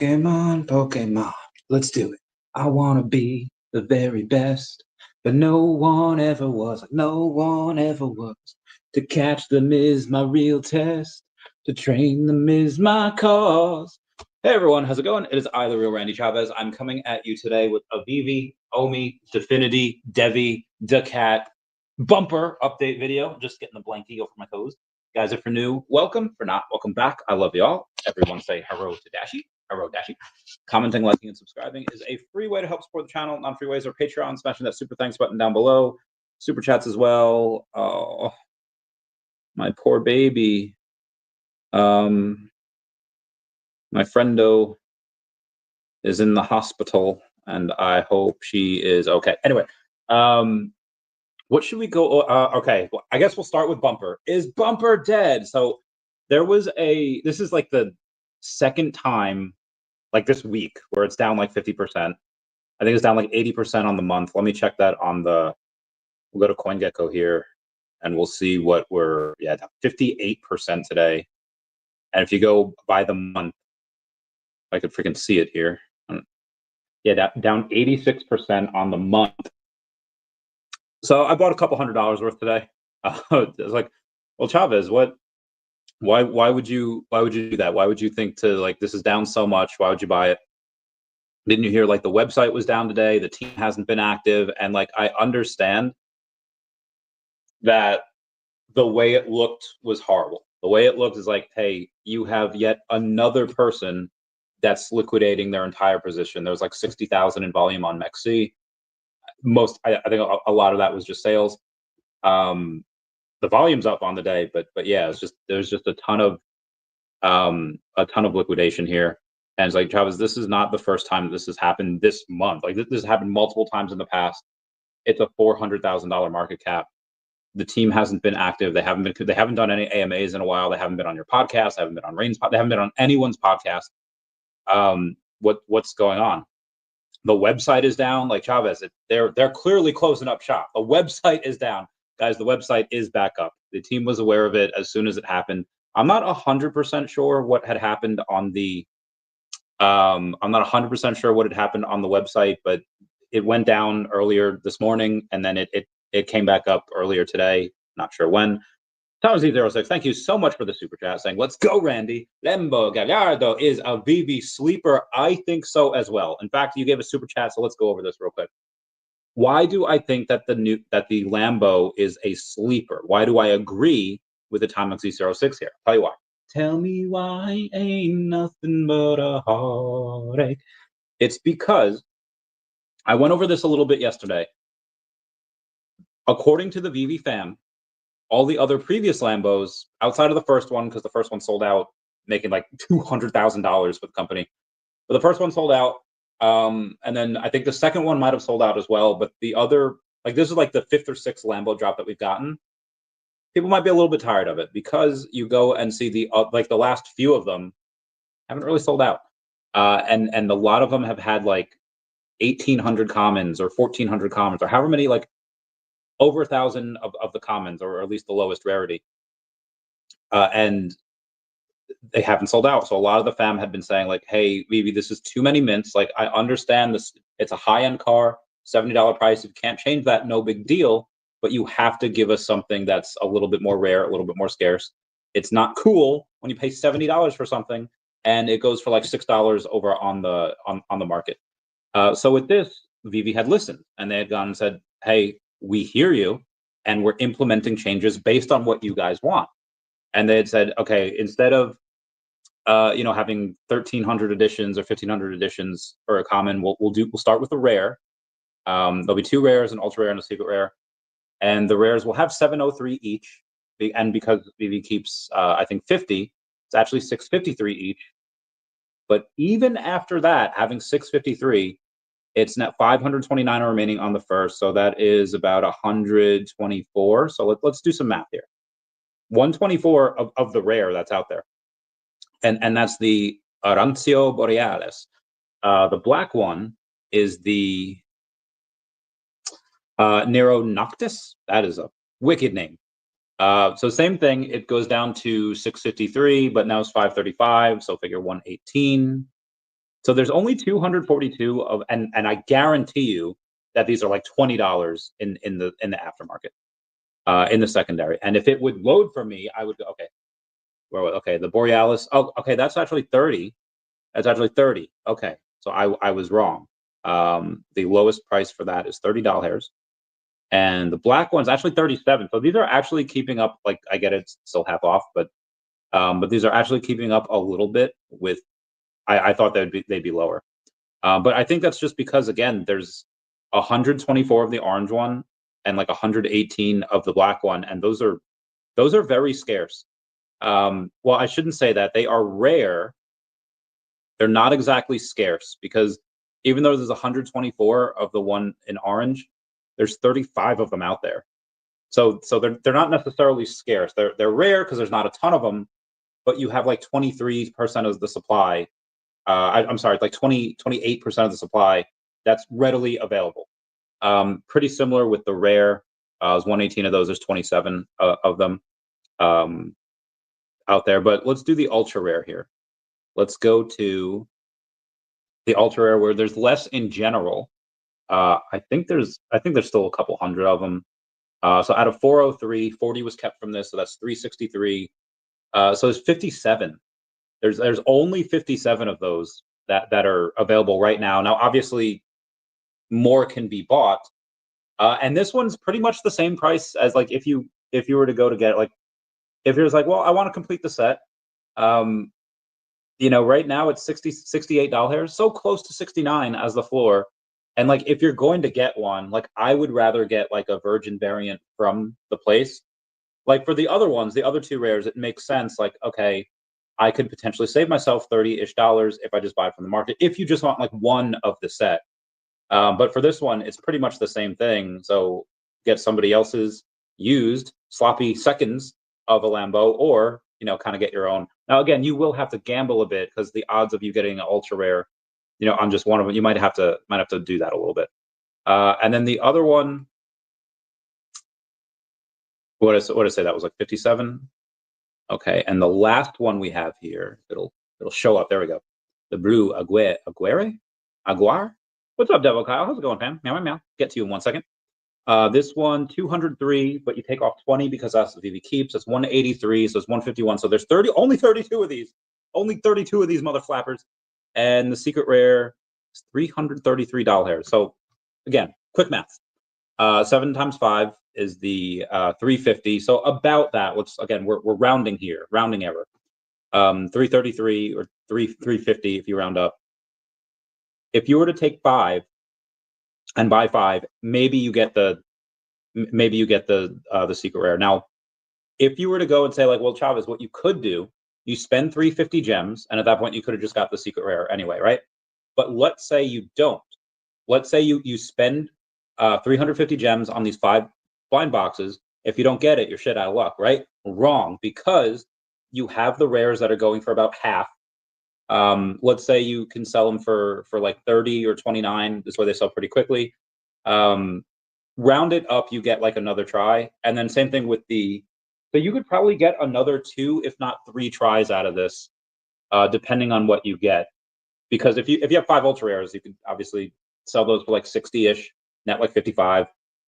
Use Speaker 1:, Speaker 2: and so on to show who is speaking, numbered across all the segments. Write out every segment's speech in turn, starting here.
Speaker 1: Pokemon, Pokemon, let's do it. I wanna be the very best, but no one ever was, like no one ever was. To catch them is my real test, to train them is my cause. Hey everyone, how's it going? It is I, the real Randy Chavez. I'm coming at you today with a VeVe, OMI, Definity, DEVVE, DACAT bumper update video. Just getting the blankie over my toes. Guys, if you're new, welcome. For not, welcome back. I love y'all. Everyone say hello to Dashi. Hello, Dashi. Commenting, liking, and subscribing is a free way to help support the channel. Non-free ways are Patreon, smashing that super thanks button down below. Super chats as well. Oh, my poor baby. My friendo is in the hospital, and I hope she is okay. Anyway, what should we go? Okay, well, I guess we'll start with Bumper. Is Bumper dead? So there was this is like the second time, like this week, where it's down like 50%. I think it's down like 80% on the month. Let me check that on we'll go to CoinGecko here, and we'll see what we're, yeah, 58% today. And if you go by the month, I could freaking see it here. Yeah, down 86% on the month. So I bought a couple $100 worth today. I was like, well, Chavez, why would you do that? Why would you think to, like, this is down so much? Why would you buy it? Didn't you hear, like, the website was down today, the team hasn't been active, and like I understand that the way it looked was horrible. The way it looked is like, hey, you have yet another person that's liquidating their entire position. There's like 60,000 in volume on MEXC. I think a lot of that was just sales. The volume's up on the day, but yeah, there's just a ton of liquidation here. And it's like, Travis, this is not the first time that this has happened this month. Like, this has happened multiple times in the past. It's a $400,000 market cap. The team hasn't been active. They haven't done any AMAs in a while. They haven't been on your podcast. They haven't been on Rain's podcast. They haven't been on anyone's podcast. What's going on? The website is down. Like, Chavez, they're clearly closing up shop. The website is down. Guys, the website is back up. The team was aware of it as soon as it happened. I'm not 100% sure what had happened on the I'm not 100% sure what had happened on the website, but it went down earlier this morning, and then it came back up earlier today. Not sure when. Thomas E06, thank you so much for the super chat, saying, let's go, Randy. Lembo Gallardo is a VeVe sleeper. I think so as well. In fact, you gave a super chat, so let's go over this real quick. Why do I think that the Lambo is a sleeper? Why do I agree with Atomic Z06 here? I'll tell you why. Tell me why ain't nothing but a heartache. It's because I went over this a little bit yesterday. According to the VeVe fam, all the other previous Lambos, outside of the first one, because the first one sold out, making like $200,000 for the company. But the first one sold out, and then I think the second one might have sold out as well. But the other, like, this is like the fifth or sixth Lambo drop that we've gotten. People might be a little bit tired of it because you go and see the last few of them haven't really sold out, and a lot of them have had like 1,800 commons or 1,400 commons or however many, like over 1,000 of the commons, or at least the lowest rarity, and they haven't sold out. So a lot of the fam had been saying, like, hey, VeVe, this is too many mints. Like, I understand this, it's a high-end car, $70 price. If you can't change that, no big deal. But you have to give us something that's a little bit more rare, a little bit more scarce. It's not cool when you pay $70 for something and it goes for like $6 over on the market. So with this, VeVe had listened, and they had gone and said, hey, we hear you, and we're implementing changes based on what you guys want. And they had said, okay, instead of having 1,300 editions or 1,500 editions for a common, we'll start with a rare. There'll be 2 rares, an ultra rare and a secret rare, and the rares will have 703 each. And because VeVe keeps, I think, 50, it's actually 653 each. But even after that, having 653, it's net 529 remaining on the first, so that is about 124. So let's do some math here. 124 of the rare that's out there, and that's the Arancio Borealis. The black one is the Nero Noctis. That is a wicked name. So same thing. It goes down to 653, but now it's 535. So figure 118. So there's only 242 of, and I guarantee you that these are like $20 in the aftermarket, in the secondary. And if it would load for me, I would go, okay, okay, the Borealis. Oh, okay, that's actually 30. That's actually 30. Okay, so I was wrong. The lowest price for that is $30, and the black one's actually 37. So these are actually keeping up. Like, I get it's still half off, but these are actually keeping up a little bit with. I thought they'd be lower, but I think that's just because, again, there's 124 of the orange one and like 118 of the black one, and those are very scarce. Well, I shouldn't say that. They are rare. They're not exactly scarce, because even though there's 124 of the one in orange, there's 35 of them out there. So they're not necessarily scarce. They're rare because there's not a ton of them, but you have like 23% of the supply. I'm sorry, like 28% of the supply that's readily available. Pretty similar with the rare. There's 118 of those. There's 27 of them out there. But let's do the ultra rare here. Let's go to the ultra rare, where there's less in general. I think there's still a couple hundred of them. So out of 403, 40 was kept from this, so that's 363. So there's 57. There's only 57 of those that are available right now. Now, obviously, more can be bought, and this one's pretty much the same price as, like, if you were to go to get, like, if you're like, well, I want to complete the set. Right now it's $68, so close to 69 as the floor. And like, if you're going to get one, like, I would rather get like a virgin variant from the place. Like, for the other ones, the other two rares, it makes sense. Like, okay, I could potentially save myself $30-ish if I just buy it from the market, if you just want like one of the set. But for this one, it's pretty much the same thing. So get somebody else's used sloppy seconds of a Lambo, or kind of get your own. Now, again, you will have to gamble a bit, because the odds of you getting an ultra rare, on just one of them, you might have to do that a little bit. And then the other one, what did I say? That was like 57. Okay, and the last one we have here, it'll show up. There we go. The Blue Aguar. What's up, Devil Kyle? How's it going, fam? Meow, meow, meow. Get to you in 1 second. This one, 203, but you take off 20 because that's the VeVe keeps. It's 183, so it's 151. So there's only 32 of these. Only 32 of these mother flappers. And the secret rare is $333. So again, quick math. 7 times 5 is the 350. So about that. Again, we're rounding here, rounding error. 333 or 350 if you round up. If you were to take 5 and buy 5, maybe you get the secret rare. Now, if you were to go and say, like, well, Chavez, what you could do, you spend 350 gems, and at that point you could have just got the secret rare anyway, right? But let's say you don't. Let's say you spend 350 gems on these 5 blind boxes. If you don't get it, you're shit out of luck, right? Wrong, because you have the rares that are going for about half. Let's say you can sell them for like 30 or 29. This is where they sell pretty quickly. Round it up, you get like another try, and then same thing with so you could probably get another 2, if not 3 tries out of this, depending on what you get. Because if you have 5 ultra rares, you could obviously sell those for like 60-ish, net like 55,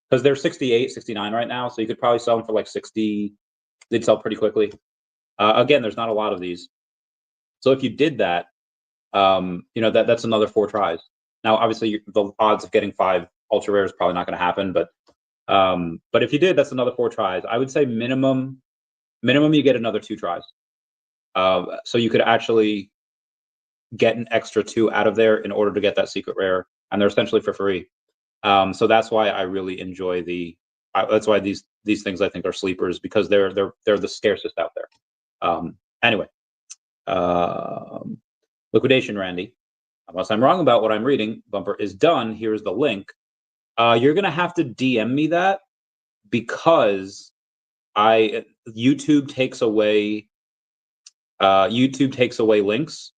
Speaker 1: because they're 68, 69 right now. So you could probably sell them for like 60. They'd sell pretty quickly. Again, there's not a lot of these. So if you did that, that's another 4 tries. Now, obviously, the odds of getting 5 ultra rare is probably not going to happen, but if you did, that's another 4 tries. I would say minimum you get another 2 tries. So you could actually get an extra 2 out of there in order to get that secret rare, and they're essentially for free. So that's why I really enjoy that's why these things I think are sleepers, because they're the scarcest out there. Anyway. Liquidation, Randy. Unless I'm wrong about what I'm reading, bumper is done. Here's the link. You're gonna have to DM me that, because YouTube takes away links.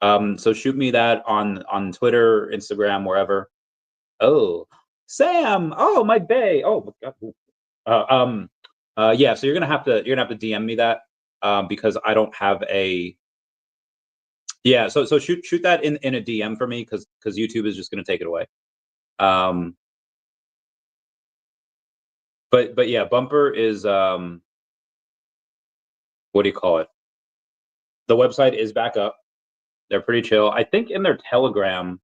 Speaker 1: So shoot me that on Twitter, Instagram, wherever. Oh, Sam. Oh, my bae. Oh, yeah. So you're gonna have to DM me that, because I don't have a Yeah, so shoot that in a DM for me because YouTube is just going to take it away. But yeah, Bumper is what do you call it? The website is back up. They're pretty chill. I think in their Telegram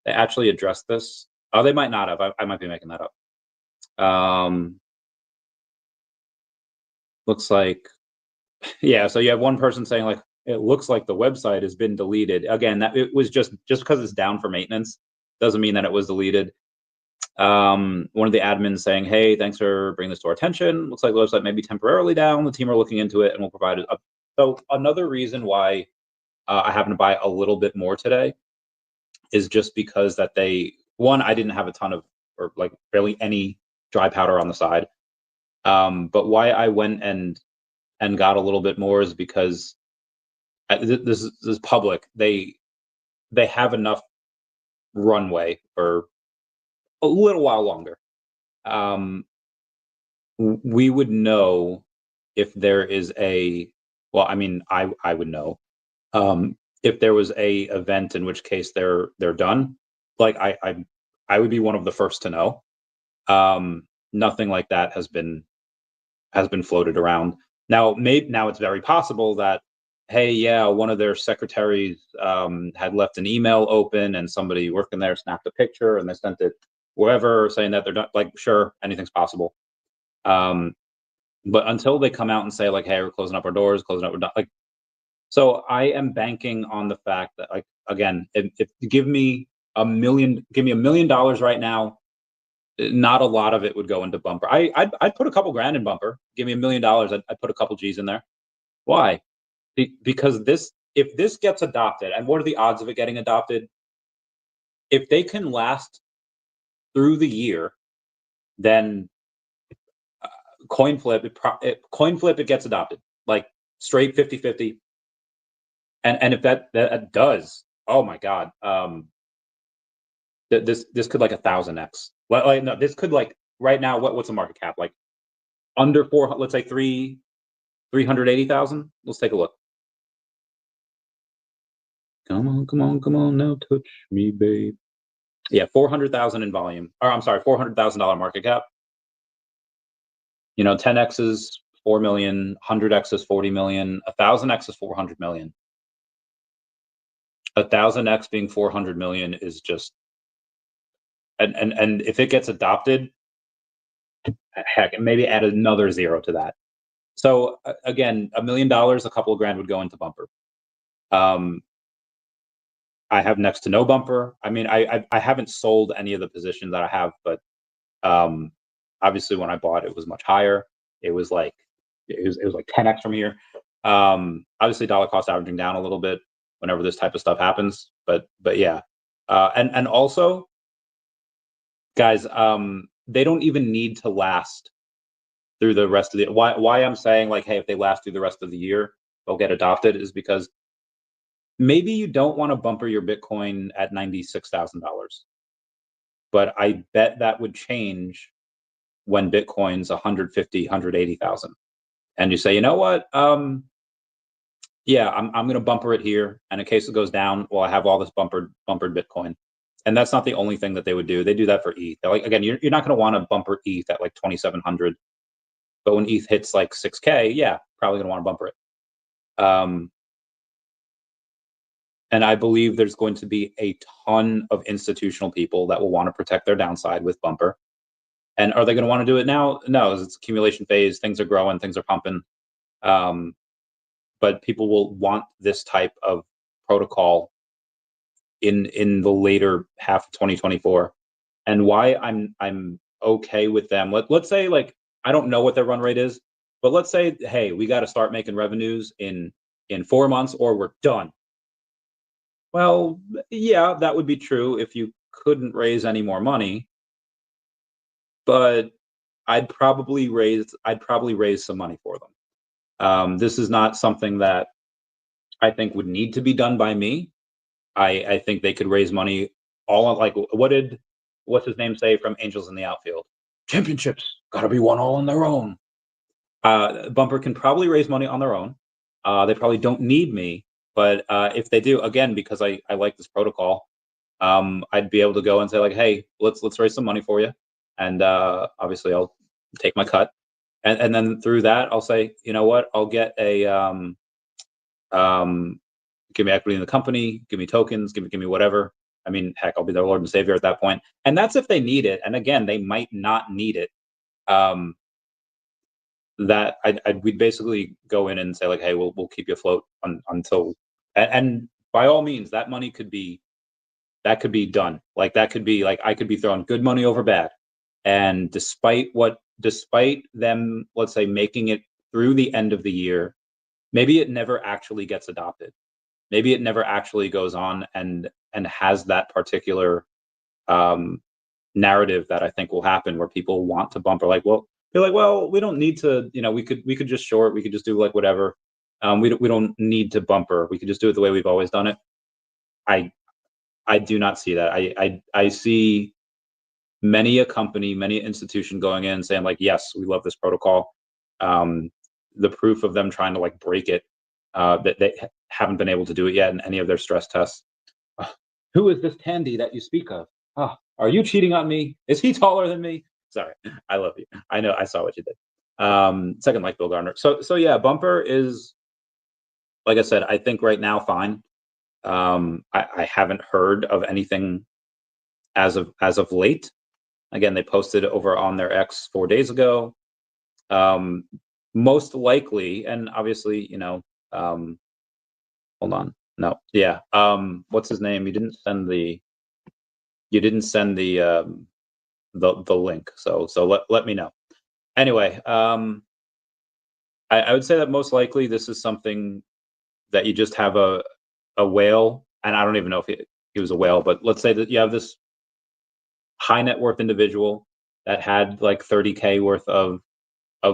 Speaker 1: they actually addressed this. Oh, they might not have. I might be making that up. Looks like, yeah. So you have one person saying like, it looks like the website has been deleted. Again, that it was just because it's down for maintenance doesn't mean that it was deleted. One of the admins saying, "Hey, thanks for bringing this to our attention. Looks like the website may be temporarily down. The team are looking into it and will provide it up." So another reason why I happen to buy a little bit more today is just because that I didn't have a ton of, or like barely any dry powder on the side. But why I went and got a little bit more is because this is public. They have enough runway for a little while longer. We would know if there is well, I mean, I would know if there was a event in which case they're done. Like I would be one of the first to know. Nothing like that has been floated around. Now it's very possible that, hey, yeah, one of their secretaries had left an email open and somebody working there snapped a picture and they sent it wherever saying that they're done. Like, sure, anything's possible. But until they come out and say like, hey, we're closing up our doors, we're done. Like, so I am banking on the fact that, like, again, if you give me $1 million right now, not a lot of it would go into Bumper. I'd put a couple grand in Bumper. Give me $1 million, I'd put a couple G's in there. Why? Because if this gets adopted, and what are the odds of it getting adopted? If they can last through the year, then coin flip, it gets adopted, like straight 50-50. And if that does, oh my God, this could like 1,000x. Like no, this could like right now. What's the market cap like? Under 400, let's say 380,000. Let's take a look. Come on, now touch me, babe. Yeah, 400,000 in volume. Or I'm sorry, $400,000 market cap. 10x is 4 million, 100x is 40 million, 1,000x is 400 million. 1,000x being 400 million is just, and if it gets adopted, heck, maybe add another zero to that. So again, $1 million, a couple of grand would go into Bumper. I have next to no Bumper. I mean, I haven't sold any of the positions that I have, but obviously when I bought it was much higher. It was like 10x from here. Obviously dollar cost averaging down a little bit whenever this type of stuff happens, but yeah. And also, guys, they don't even need to last through the rest of the why I'm saying like, hey, if they last through the rest of the year, they'll get adopted, is because maybe you don't want to bumper your Bitcoin at $96,000, but I bet that would change when Bitcoin's 150, 180,000, and you say, you know what, yeah, I'm going to bumper it here, and in case it goes down, well, I have all this bumpered Bitcoin. And that's not the only thing that they would do. They do that for ETH. They're like, again, you're not going to want to bumper ETH at like 2,700, but when ETH hits like 6K, yeah, probably going to want to bumper it. And I believe there's going to be a ton of institutional people that will want to protect their downside with Bumper. And are they going to want to do it now? No, it's accumulation phase. Things are growing, things are pumping. But people will want this type of protocol in the later half of 2024. And why I'm okay with them. Let's say, like, I don't know what their run rate is, but let's say, hey, we got to start making revenues in 4 months or we're done. Well, yeah, that would be true if you couldn't raise any more money, but I'd probably raise some money for them. This is not something that I think would need to be done by me. I think they could raise money all on, like, what's his name say from Angels in the Outfield? Championships gotta be won all on their own. Bumper can probably raise money on their own. They probably don't need me, But if they do, again, because I like this protocol, I'd be able to go and say like, hey, let's raise some money for you, and obviously I'll take my cut, and then through that I'll say, you know what, I'll get a give me equity in the company, give me tokens, give me whatever. I mean, heck, I'll be their Lord and Savior at that point. And that's if they need it. And again, they might not need it. That we'd basically go in and say like, hey, we'll keep you afloat until, and by all means, that money could be done. Like that could be like, I could be throwing good money over bad. And despite them, let's say, making it through the end of the year, maybe it never actually gets adopted. Maybe it never actually goes on and has that particular narrative that I think will happen, where people want to bump, or like, well, they're like, well, we don't need to, we could just short, we could just do like whatever. We don't need to bumper. We could just do it the way we've always done it. I do not see that. I see many a company, many institution going in and saying like, yes, we love this protocol. The proof of them trying to like break it, that they haven't been able to do it yet in any of their stress tests. Who is this Tandy that you speak of? Are you cheating on me? Is he taller than me? Sorry, I love you. I know, I saw what you did. Second, like Bill Gardner. So yeah, bumper is, like I said, I think right now fine. I haven't heard of anything as of late. Again, they posted over on their X 4 days ago. Most likely, and obviously, hold on. No, yeah. What's his name? You didn't send the link. So let me know. Anyway, I would say that most likely this is something that you just have a whale, and I don't even know if he was a whale, but let's say that you have this high net worth individual that had like 30K worth of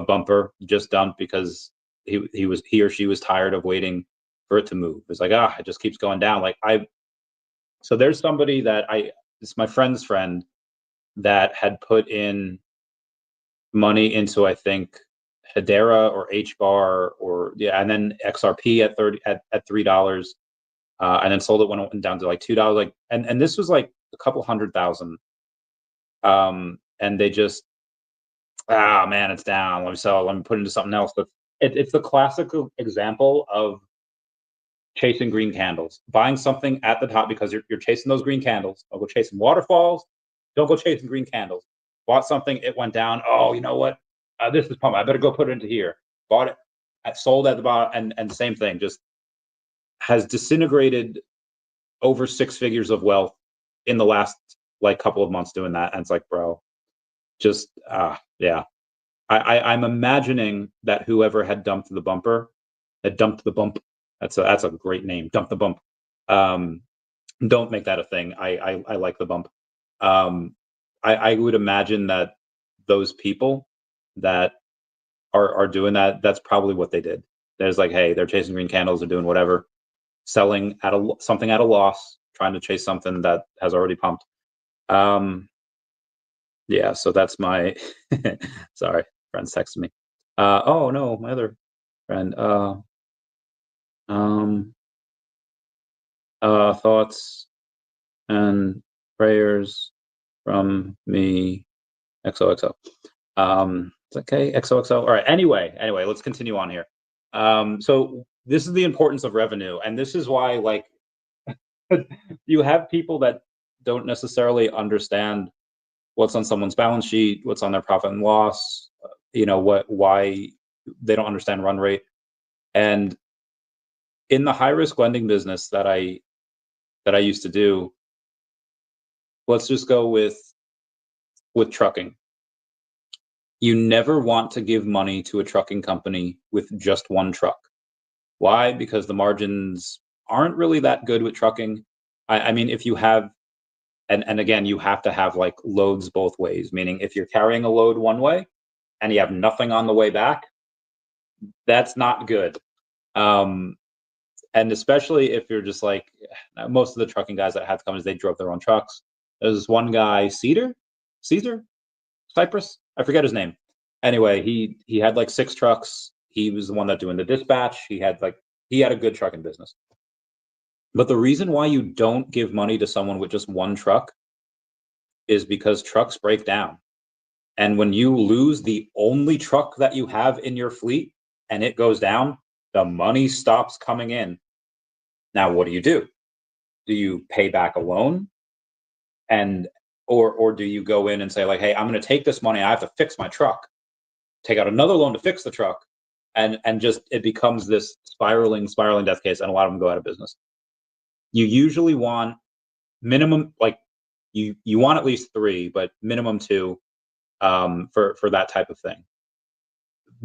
Speaker 1: bumper just dumped because he or she was tired of waiting for it to move. It's like, it just keeps going down. Like so there's somebody that it's my friend's friend that had put in money into, I think, Hedera or HBAR or and then XRP at $3, and then sold it when it went down to like $2. Like, and this was like a couple 100,000. And they just, man, it's down. Let me put into something else. But it's the classical example of chasing green candles, buying something at the top because you're chasing those green candles. Don't go chasing waterfalls. Don't go chasing green candles. Bought something, it went down. Oh, you know what? This is pumping. I better go put it into here. Bought it, sold at the bottom, and same thing. Just has disintegrated over 6 figures of wealth in the last like couple of months doing that. And it's like, bro, just yeah. I'm imagining that whoever had dumped the bumper, had dumped the bump. That's a great name. Dump the bump. Don't make that a thing. I like the bump. I would imagine that those people that are doing that, that's probably what they did. There's like, hey, they're chasing green candles, they're doing whatever, selling at something at a loss, trying to chase something that has already pumped. Yeah, so that's my sorry, friends texting me. Oh no, my other friend. Thoughts and prayers from me, XOXO. It's okay, XOXO. All right. Anyway, let's continue on here. So this is the importance of revenue, and this is why, like, you have people that don't necessarily understand what's on someone's balance sheet, what's on their profit and loss, why they don't understand run rate. And in the high risk lending business that I used to do, let's just go with trucking. You never want to give money to a trucking company with just one truck. Why? Because the margins aren't really that good with trucking. I mean, if you have, and again, you have to have like loads both ways, meaning if you're carrying a load one way and you have nothing on the way back, that's not good. And especially if you're just like, most of the trucking guys that had companies, they drove their own trucks. There's this one guy, Caesar, Cypress, I forget his name. Anyway, he had like 6 trucks. He was the one that doing the dispatch. He had a good trucking business. But the reason why you don't give money to someone with just one truck is because trucks break down. And when you lose the only truck that you have in your fleet and it goes down, the money stops coming in. Now, what do? Do you pay back a loan? And or do you go in and say like, hey, I'm going to take this money, I have to fix my truck, take out another loan to fix the truck, and just it becomes this spiraling death case, and a lot of them go out of business. You usually want minimum, like you want at least 3, but minimum 2 for that type of thing,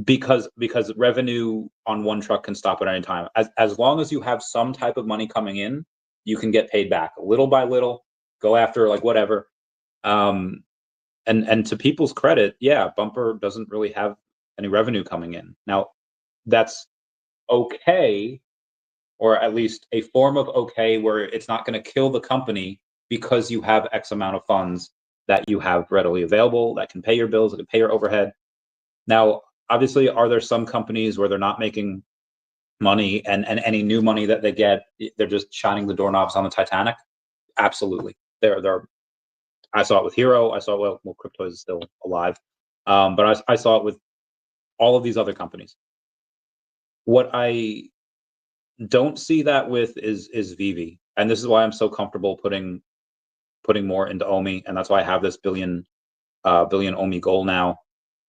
Speaker 1: because revenue on one truck can stop at any time. As long as you have some type of money coming in, you can get paid back little by little, go after like whatever. And to people's credit, yeah, Bumper doesn't really have any revenue coming in. Now, that's okay, or at least a form of okay, where it's not going to kill the company because you have X amount of funds that you have readily available that can pay your bills, that can pay your overhead. Now, obviously, are there some companies where they're not making money, and any new money that they get, they're just shining the doorknobs on the Titanic? Absolutely. There. I saw it with Hero. I saw well, Crypto is still alive, but I saw it with all of these other companies. What I don't see that with is VeVe, and this is why I'm so comfortable putting more into OMI, and that's why I have this billion OMI goal now,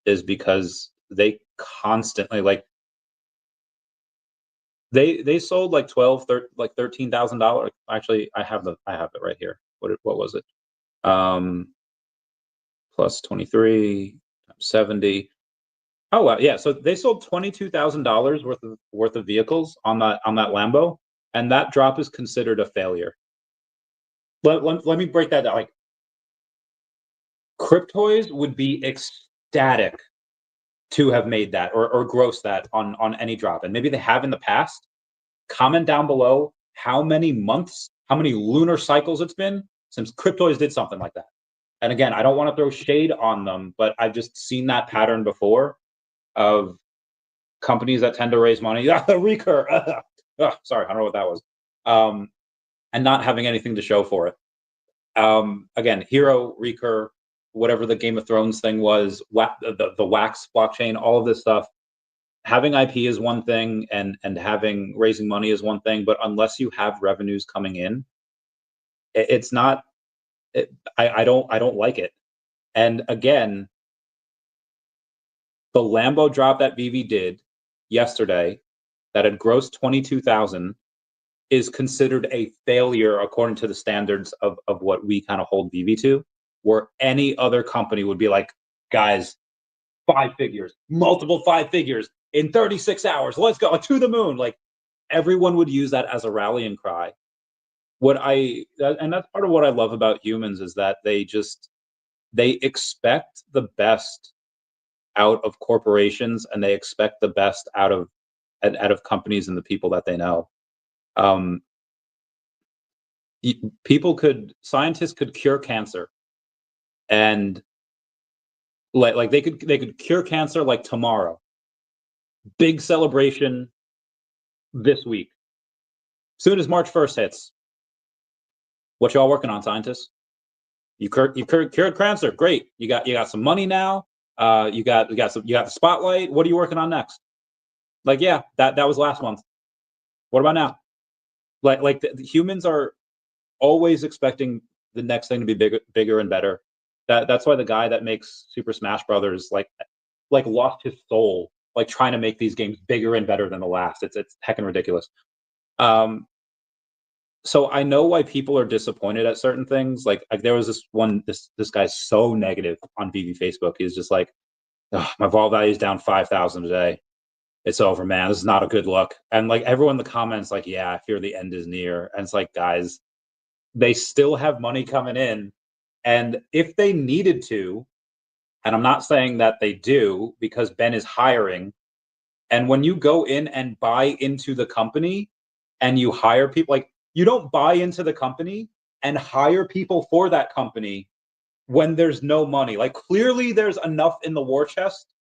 Speaker 1: is because they constantly, like, they sold like $13,000. Actually, I have it right here. What was it? Plus 23 times 70. Oh wow, yeah. So they sold $22,000 worth of vehicles on that Lambo, and that drop is considered a failure. Let me break that down. Like, Cryptoys would be ecstatic to have made that or grossed that on any drop, and maybe they have in the past. Comment down below how many months, how many lunar cycles it's been since Cryptoys did something like that. And again, I don't want to throw shade on them, but I've just seen that pattern before of companies that tend to raise money. The recur. Sorry, I don't know what that was. And not having anything to show for it. Again, Hero, recur, whatever the Game of Thrones thing was, the Wax blockchain, all of this stuff. Having IP is one thing, and having raising money is one thing, but unless you have revenues coming in, it's not. I don't like it. And again, the Lambo drop that VeVe did yesterday, that had grossed 22,000, is considered a failure according to the standards of what we kind of hold VeVe to, where any other company would be like, guys, 5 figures, multiple 5 figures in 36 hours, let's go to the moon. Like, everyone would use that as a rallying cry. And that's part of what I love about humans, is that they expect the best out of corporations, and they expect the best out of companies and the people that they know. Scientists could cure cancer, and like they could cure cancer like tomorrow. Big celebration this week. Soon as March 1st hits, what y'all working on, scientists? You cured cancer. Great. You got some money now. You got the spotlight. What are you working on next? Like, yeah, that was last month. What about now? Like the humans are always expecting the next thing to be bigger and better. That's why the guy that makes Super Smash Brothers like lost his soul, like trying to make these games bigger and better than the last. It's heckin' ridiculous. So I know why people are disappointed at certain things. Like there was this guy's so negative on VeVe Facebook. He's just like, my vol value is down 5,000 today. It's over, man. This is not a good look. And like everyone in the comments, like, yeah, I fear the end is near. And it's like, guys, they still have money coming in. And if they needed to, and I'm not saying that they do, because Ben is hiring. And when you go in and buy into the company and you hire people, like, you don't buy into the company and hire people for that company when there's no money. Like, clearly there's enough in the war chest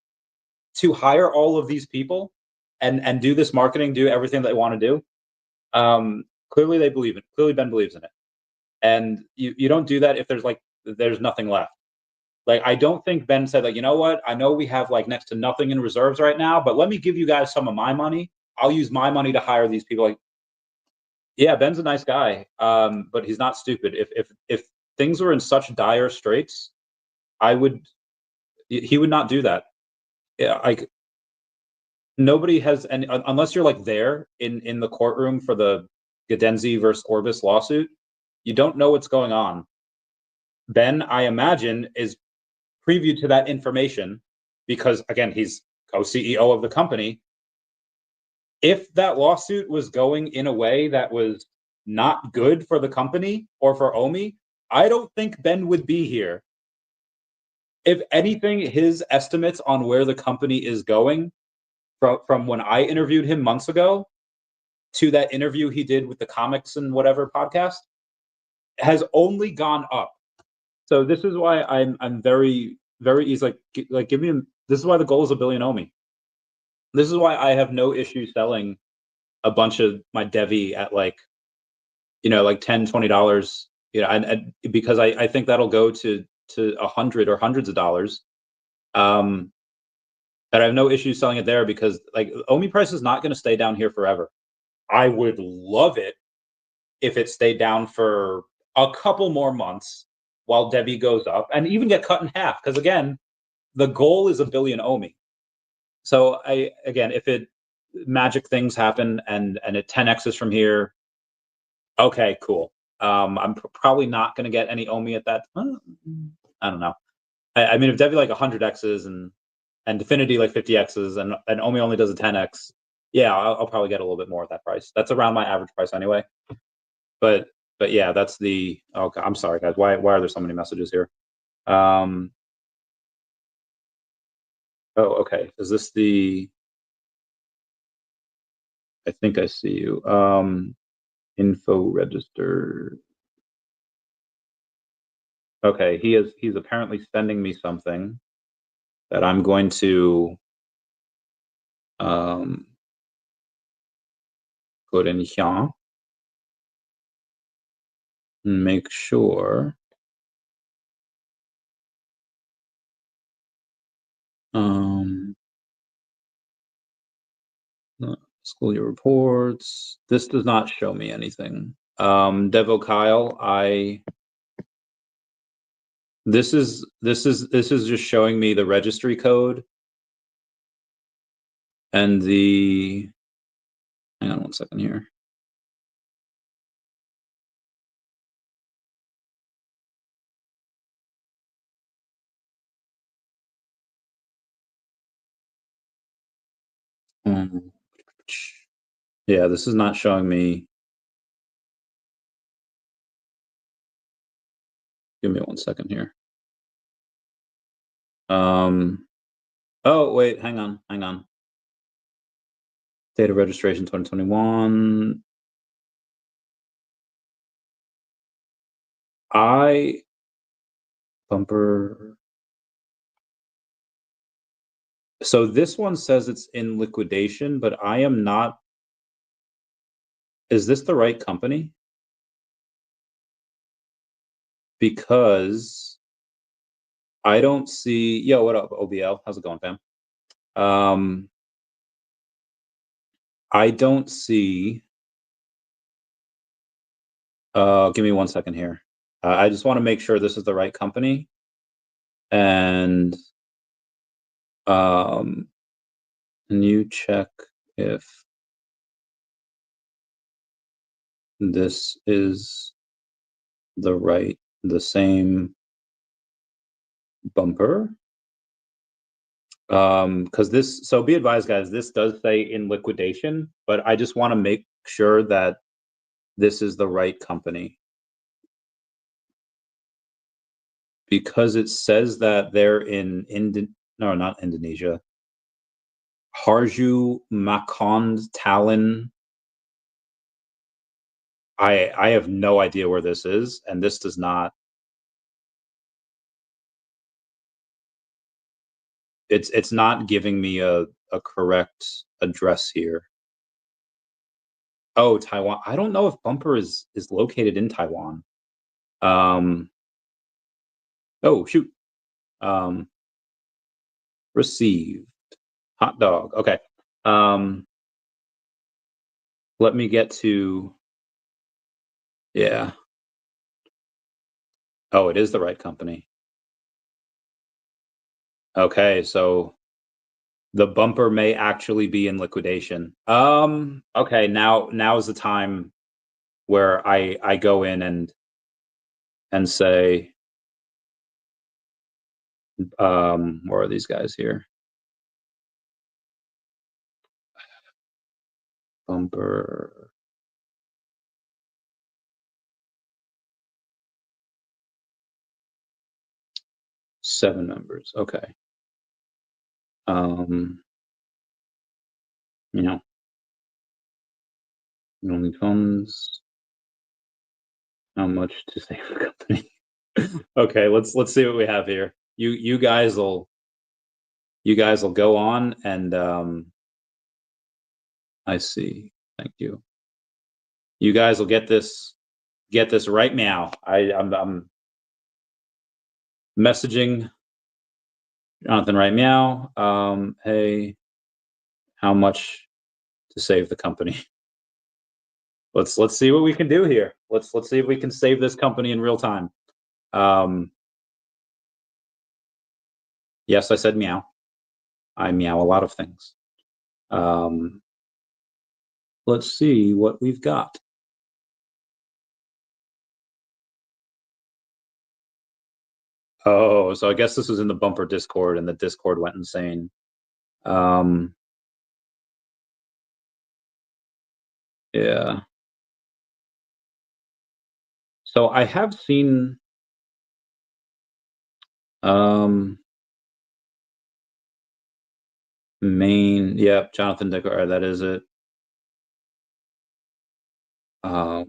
Speaker 1: to hire all of these people and do this marketing, do everything they want to do. Clearly they believe it. Clearly Ben believes in it. And you don't do that if there's nothing left. Like, I don't think Ben said, like, you know what? I know we have like next to nothing in reserves right now, but let me give you guys some of my money. I'll use my money to hire these people. Like, yeah, Ben's a nice guy, but he's not stupid. If things were in such dire straits, I would he would not do that. Yeah, like nobody has, and unless you're like there in the courtroom for the Gadenzi versus Orbis lawsuit, you don't know what's going on. Ben, I imagine, is preview to that information because, again, he's co-CEO of the company. If that lawsuit was going in a way that was not good for the company or for OMI, I don't think Ben would be here. If anything, his estimates on where the company is going from when I interviewed him months ago to that interview he did with the Comics and Whatever podcast has only gone up. So this is why I'm very very easy, like give me, this is why the goal is $1 billion OMI. This is why I have no issue selling a bunch of my DEVVE at like, like $10, $20, and because I think that'll go to 100 or hundreds of dollars. And I have no issue selling it there because like OMI price is not going to stay down here forever. I would love it if it stayed down for a couple more months while DEVVE goes up and even get cut in half. Because again, the goal is $1 billion OMI. So again, if it magic things happen and it 10x's from here, okay, cool. I'm probably not going to get any OMI at that. I don't know. I mean, if DEVVE like 100x's and Definity like 50x's and OMI only does a 10x, yeah, I'll probably get a little bit more at that price. That's around my average price anyway. But yeah, that's the. Oh, I'm sorry, guys. Why are there so many messages here? Oh, okay. Is this the? I think I see you. Info register. Okay, he's apparently sending me something that I'm going to put in here and make sure. School year reports. This does not show me anything. Devo Kyle, this is just showing me the registry code and the. Hang on one second here. Yeah, this is not showing me. Give me one second here. Oh wait, hang on. Data registration 2021. Bumper. So this one says it's in liquidation, but I am not. Is this the right company? Because I don't see. Yo, what up, OBL? How's it going, fam? I don't see. Give me one second here. I just want to make sure this is the right company. And can you check if this is the same bumper? Because this, so be advised, guys, this does say in liquidation, but I just want to make sure that this is the right company. Because it says that they're in no, not Indonesia. Harju Makond Talon. I have no idea where this is, and this does not. It's not giving me a correct address here. Oh, Taiwan. I don't know if Bumper is located in Taiwan. Oh shoot. Um, Received. Hot dog. Okay. Um, let me get to, yeah. Oh, it is the right company. Okay, so the Bumper may actually be in liquidation. Okay, now is the time where I go in and say, where are these guys here? Bumper. Seven members. Okay. You know, only funds. How much to save the company? Okay, let's see what we have here. You guys will go on and I see. Thank you. You guys will get this right now. I'm messaging Jonathan right now. Hey, how much to save the company? Let's see what we can do here. Let's see if we can save this company in real time. Yes, I said meow. I meow a lot of things. Let's see what we've got. Oh, so I guess this was in the Bumper Discord, and the Discord went insane. Yeah. So I have seen main, yep, Jonathan Dicker, that is it. How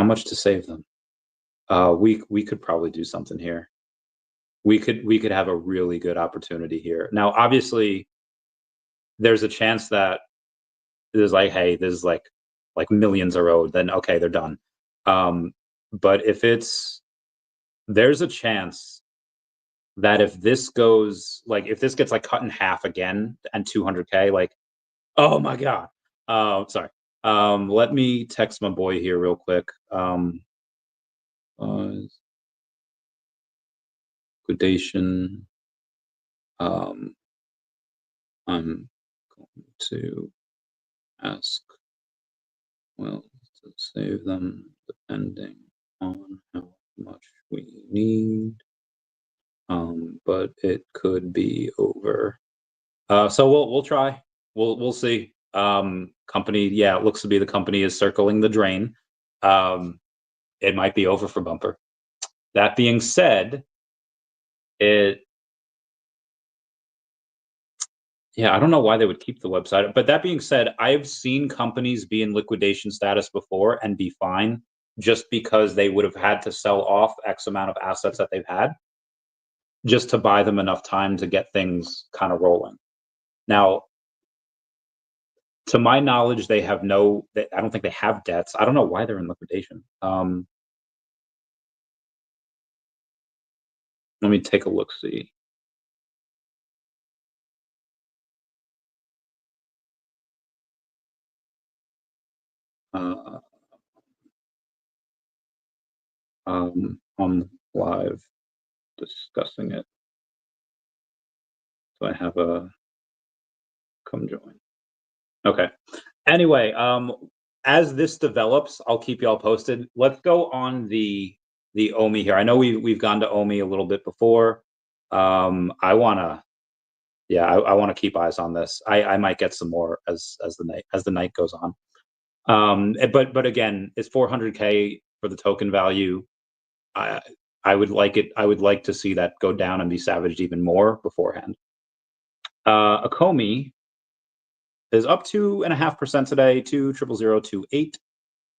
Speaker 1: much to save them? We could probably do something here. We could have a really good opportunity here. Now, obviously, there's a chance that there's like, hey, there's like millions are owed, then okay, they're done. But if there's a chance that if this goes, like, if this gets like cut in half again and 200K, like, oh my god. Sorry. Let me text my boy here real quick. Liquidation. I'm going to ask, well, to save them depending on how much we need. But it could be over. So we'll try. We'll see. Company, yeah, it looks to be the company is circling the drain. It might be over for Bumper. That being said, yeah, I don't know why they would keep the website. But that being said, I've seen companies be in liquidation status before and be fine just because they would have had to sell off X amount of assets that they've had just to buy them enough time to get things kind of rolling. Now, to my knowledge, they have I don't think they have debts. I don't know why they're in liquidation. Let me take a look, see. On live discussing it. So I have a come join. Okay. Anyway, as this develops, I'll keep y'all posted. Let's go on the OMI here. I know we've gone to OMI a little bit before. I wanna keep eyes on this. I might get some more as the night goes on. But again, it's 400K for the token value. I would like to see that go down and be savaged even more beforehand. Ecomi is up 2.5% today, 200,028.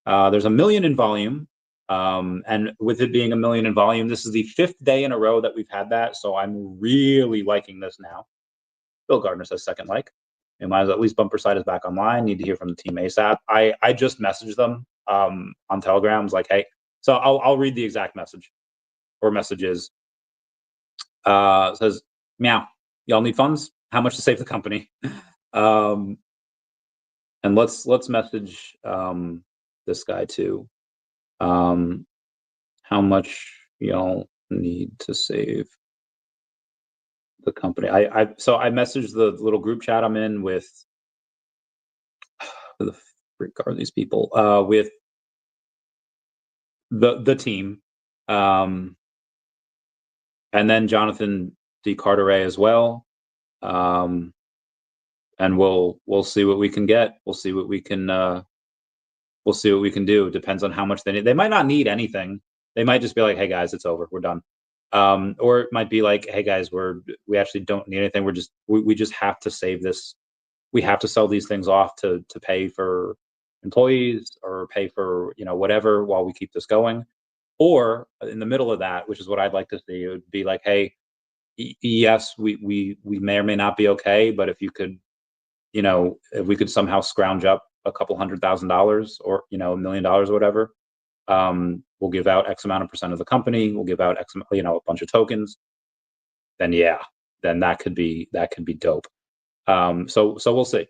Speaker 1: There's 1 million in volume. And with it being 1 million in volume, this is the 5th day in a row that we've had that. So I'm really liking this now. Bill Gardner says second like. We might as well, at least bumper site is back online. Need to hear from the team ASAP. I just messaged them on Telegram. I was like, hey, so I'll read the exact message or messages. It says, meow, y'all need funds? How much to save the company? And let's message this guy too. How much y'all need to save the company? So I messaged the little group chat I'm in with who the freak are these people? With the team. And then Jonathan D. Carteret as well. And we'll see what we can get. We'll see what we can do. It depends on how much they need. They might not need anything. They might just be like, hey guys, it's over. We're done. Or it might be like, hey guys, we actually don't need anything. We just have to save this. We have to sell these things off to pay for employees or pay for, whatever while we keep this going. Or in the middle of that, which is what I'd like to see, it would be like, hey, yes, we may or may not be okay, but if you could, if we could somehow scrounge up a couple $100,000 or $1 million or whatever, we'll give out X amount of percent of the company. We'll give out X, a bunch of tokens. Then then that could be dope. So we'll see.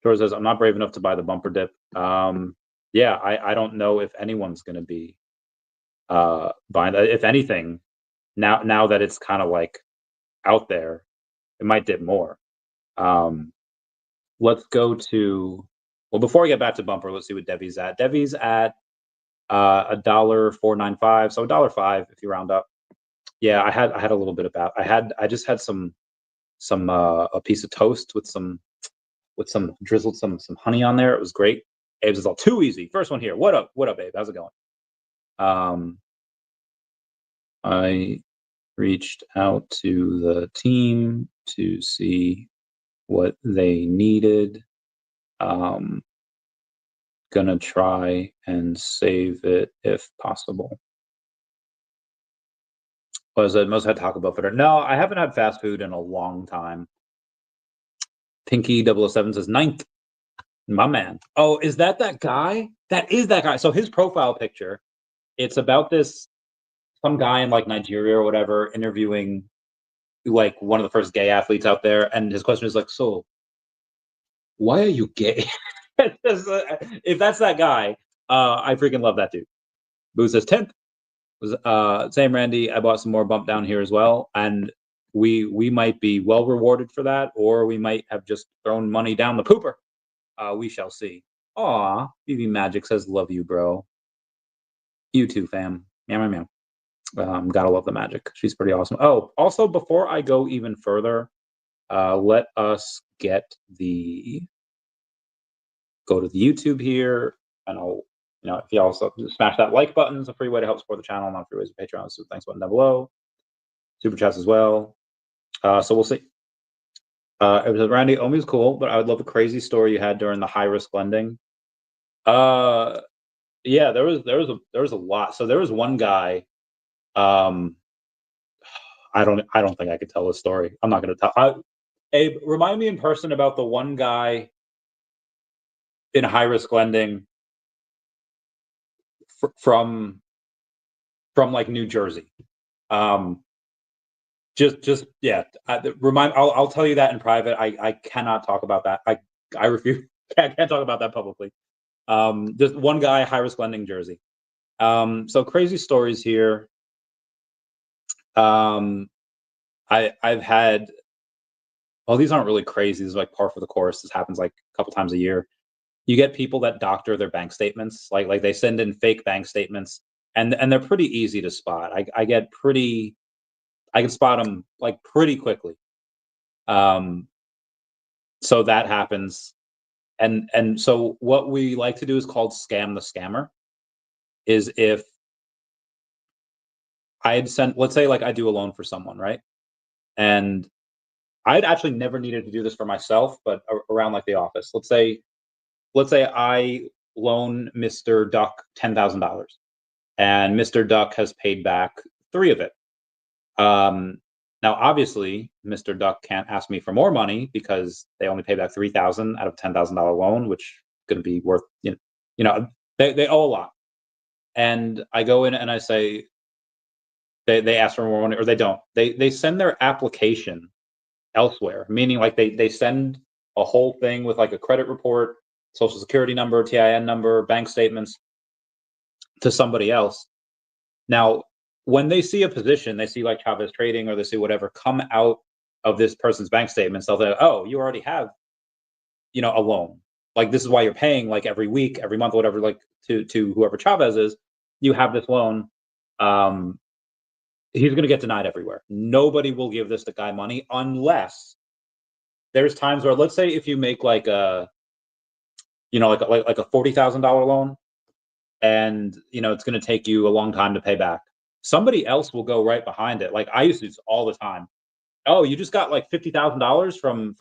Speaker 1: George says, I'm not brave enough to buy the bumper dip. I don't know if anyone's going to be buying that. If anything, now that it's kind of like out there, it might dip more. Let's go to, well, before we get back to bumper, let's see what DEVVE's at. DEVVE's at $1.495, so $1.05 if you round up. Yeah, I had a little bit about. I just had some a piece of toast with some drizzled some honey on there. It was great. Abe's is all too easy. First one here. What up, Abe? How's it going? I reached out to the team to see what they needed. Gonna try and save it if possible. Was it most had Taco Bell for dinner? No, I haven't had fast food in a long time. Pinky 007 says 9th. My man. Oh, is that guy? That is that guy. So his profile picture, it's about some guy in like Nigeria or whatever interviewing like one of the first gay athletes out there, and his question is like, so why are you gay? If that's that guy, I freaking love that dude. Boo says 10th. Same Randy, I bought some more bump down here as well, and we might be well rewarded for that, or we might have just thrown money down the pooper. We shall see. Aw, VeVe Magic says, love you, bro. You too, fam. Meow, meow, meow. Gotta love the magic. She's pretty awesome. Oh, also, before I go even further, let us go to the YouTube here, and I'll, if you also smash that like button, it's a free way to help support the channel. Not free ways of Patreon. So thanks button down below. Super chats as well. So we'll see. It was Randy. OMI is cool, but I would love a crazy story you had during the high risk lending. Yeah, there was a lot. So there was one guy. I don't think I could tell this story. I'm not going to tell. Abe, remind me in person about the one guy in high risk lending from like New Jersey. Just yeah. I'll tell you that in private. I cannot talk about that. I refuse. I can't talk about that publicly. Just one guy, high risk lending Jersey. So crazy stories here. I've had. Well, these aren't really crazy. These are like par for the course. This happens like a couple times a year. You get people that doctor their bank statements, like they send in fake bank statements, and they're pretty easy to spot. I can spot them like pretty quickly. So that happens, and so what we like to do is called scam the scammer. Is if I had sent, let's say like I do a loan for someone, right? And I'd actually never needed to do this for myself, but around like the office, let's say I loan Mr. Duck $10,000, and Mr. Duck has paid back 3 of it. Now, obviously, Mr. Duck can't ask me for more money because they only pay back $3,000 out of $10,000 loan, which is going to be worth, they owe a lot. And I go in and I say, they ask for more money, or they don't. They send their application elsewhere, meaning like they send a whole thing with like a credit report, social security number, TIN number, bank statements to somebody else. Now, when they see a position, they see like Chavez Trading or they see whatever come out of this person's bank statements, they'll say, oh, you already have, a loan. Like this is why you're paying like every week, every month, whatever, like to whoever Chavez is, you have this loan. He's going to get denied everywhere. Nobody will give this guy money unless there's times where, let's say, if you make like a, like a $40,000 loan, and it's going to take you a long time to pay back. Somebody else will go right behind it. Like I used to do this all the time. Oh, you just got like $50,000 from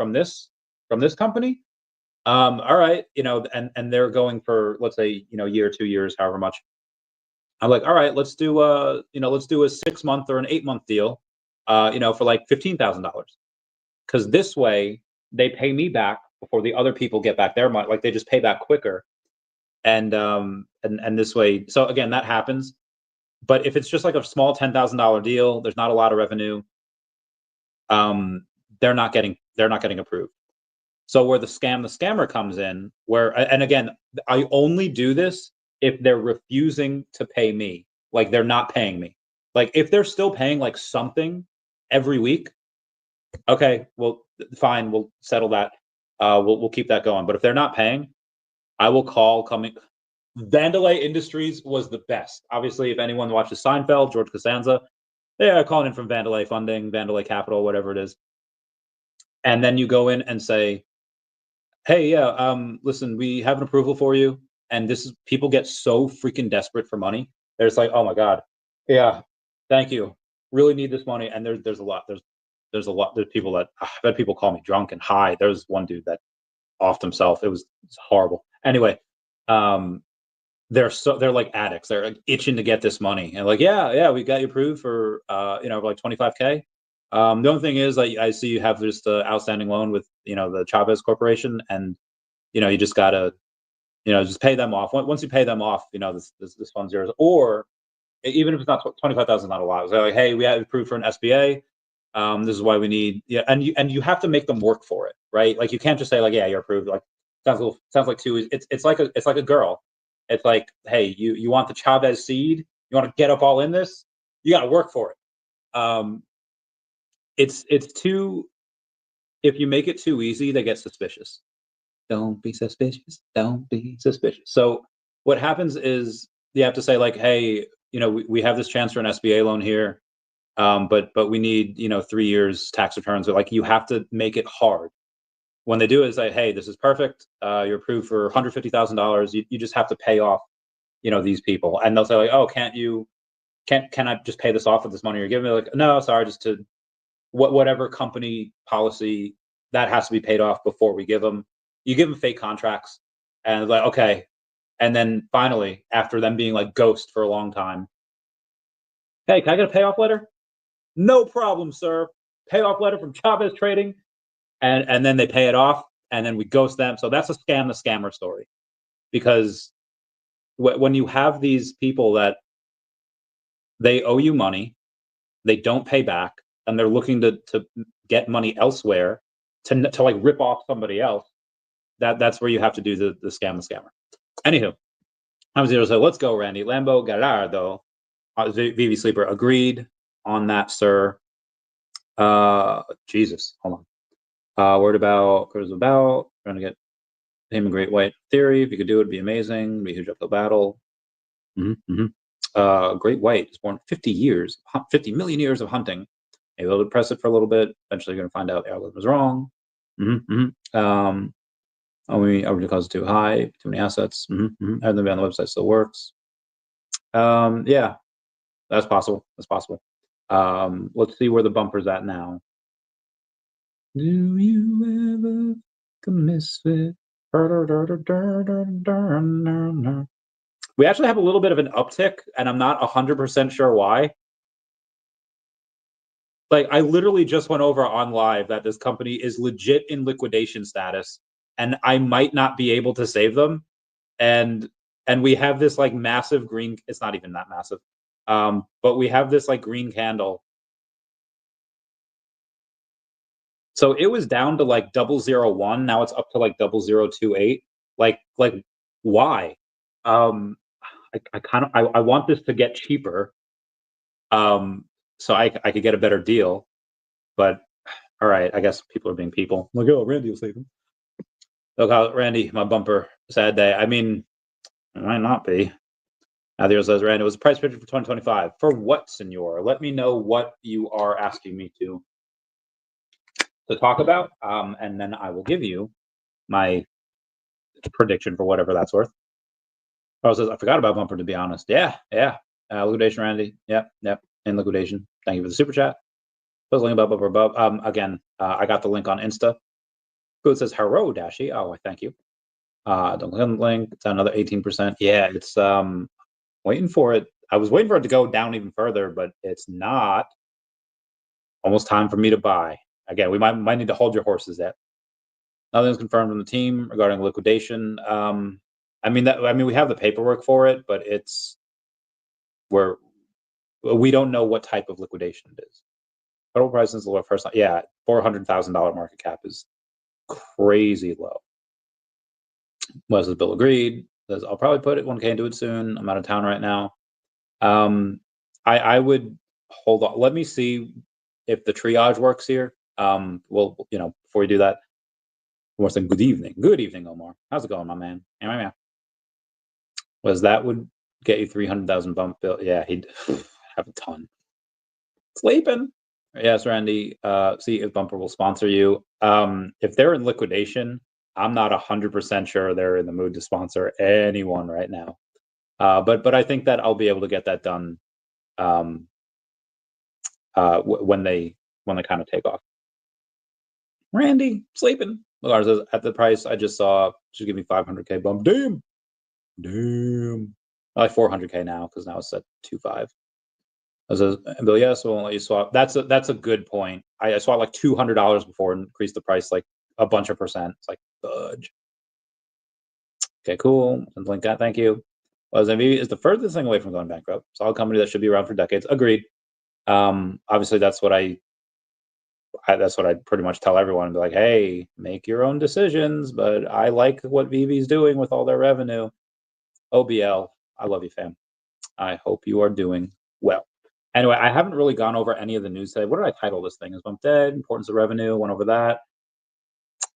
Speaker 1: this company. All right, and they're going for, let's say, year, 2 years, however much. I'm like, all right, let's do a 6-month or an 8-month deal, for like $15,000, because this way they pay me back before the other people get back their money. Like they just pay back quicker, and this way. So again, that happens. But if it's just like a small $10,000 deal, there's not a lot of revenue. They're not getting approved. So where the scammer comes in, and again, I only do this if they're refusing to pay me, like they're not paying me. Like if they're still paying like something every week, okay, well, fine, we'll settle that. We'll keep that going. But if they're not paying, I will call coming. Vandalay Industries was the best. Obviously, if anyone watches Seinfeld, George Costanza, they're calling in from Vandalay Funding, Vandalay Capital, whatever it is. And then you go in and say, hey, yeah, listen, we have an approval for you. And this is, people get so freaking desperate for money. They're just like, oh my God, yeah, thank you. Really need this money. And there's a lot. There's people that, I bet people call me drunk and high. There's one dude that offed himself. It's horrible. Anyway, they're like addicts. They're like itching to get this money, and like, yeah, we got you approved for like 25K. The only thing is, I see you have just an outstanding loan with the Chavez Corporation, and you just gotta just pay them off. Once you pay them off, this fund's yours. Or even if it's not 25,000, not a lot. It's like, hey, we have approved for an SBA. This is why we need, and you have to make them work for it, right? Like you can't just say like, yeah, you're approved. Like sounds like too. It's like a girl. It's like, hey, you want the Chavez seed? You want to get up all in this? You got to work for it. It's too. If you make it too easy, they get suspicious. Don't be suspicious. Don't be suspicious. So what happens is you have to say like, hey, we have this chance for an SBA loan here, but we need 3 years tax returns. Or like you have to make it hard. When they do it, say, hey, this is perfect. You're approved for $150,000. You just have to pay off, these people. And they'll say like, oh, can I just pay this off with this money you're giving me? Like, no, sorry, just to whatever company policy that has to be paid off before we give them. You give them fake contracts, and like, okay. And then finally, after them being like ghost for a long time, hey, can I get a payoff letter? No problem, sir. Payoff letter from Chavez Trading. And then they pay it off, and then we ghost them. So that's a scam the scammer story, because when you have these people that they owe you money, they don't pay back, and they're looking to get money elsewhere to like rip off somebody else, that's where you have to do the scam the scammer. Anywho, I was able to say, let's go, Randy. Lambo Gallardo, VeVe Sleeper, agreed on that, sir. Jesus, hold on. Word about trying to get him a great white theory. If you could do it, it'd be amazing. Be a huge uphill battle. Great white is born 50 million years of hunting. Maybe they'll depress it for a little bit. Eventually, you're going to find out the algorithm is wrong. OMI cost is too high, too many assets. Having them be on the website still works. Yeah, that's possible. That's possible. Let's see where the bumper's at now. Do you ever misfit? We actually have a little bit of an uptick, and I'm not 100% sure why. Like, I literally just went over on live that this company is legit in liquidation status, and I might not be able to save them. And we have this like massive green. It's not even that massive, but we have this like green candle. So it was down to like 0.001. Now it's up to like 0.028. Like why? Um, I kind of I want this to get cheaper, so I could get a better deal. But all right, I guess people are being people. Like, oh, Randy will save him. Look how Randy, my bumper, sad day. I mean, it might not be. Adriel says, Randy, was a price prediction for 2025. For what, senor? Let me know what you are asking me to talk about, and then I will give you my prediction for whatever that's worth. Carl says, I forgot about bumper, to be honest. Yeah. Liquidation, Randy. Yep. In liquidation. Thank you for the super chat. Post link above, above. Again, I got the link on Insta. Food says, hello, Dashi. Oh, I thank you. Don't click on the link. It's another 18%. Yeah, it's waiting for it. I was waiting for it to go down even further, but it's not. Almost time for me to buy. Again, we might need to hold your horses there. Nothing's confirmed from the team regarding liquidation. I mean, we have the paperwork for it, but we don't know what type of liquidation it is. Total price is the low first time. Yeah, $400,000 market cap is crazy low. Wesley's bill agreed. Says, I'll probably put it 1K into it soon. I'm out of town right now. I would hold on. Let me see if the triage works here. Well, before we do that, I want to say good evening. Good evening, Omar. How's it going, my man? Yeah. Was that would get you 300,000 bump bill? Yeah, he'd have a ton. Sleeping. Yes, Randy. See if Bumper will sponsor you. If they're in liquidation, I'm not 100% sure they're in the mood to sponsor anyone right now. But I think that I'll be able to get that done when they kind of take off. Randy sleeping. Lars says, at the price I just saw, should give me 500K bump. Damn. Like 400K now because now it's at 2.5. I says, Bill, yes, we won't let you swap. That's a good point. I swapped like $200 before and increased the price like a bunch of percent. It's like fudge. Okay, cool. Link that. Thank you. Well, VeVe is the furthest thing away from going bankrupt. Solid company that should be around for decades. Agreed. Obviously, that's what I pretty much tell everyone and be like, hey, make your own decisions. But I like what VeVe's doing with all their revenue. OBL, I love you, fam. I hope you are doing well. Anyway, I haven't really gone over any of the news today. What did I title this thing? Is Bump Dead? Importance of revenue? Went over that.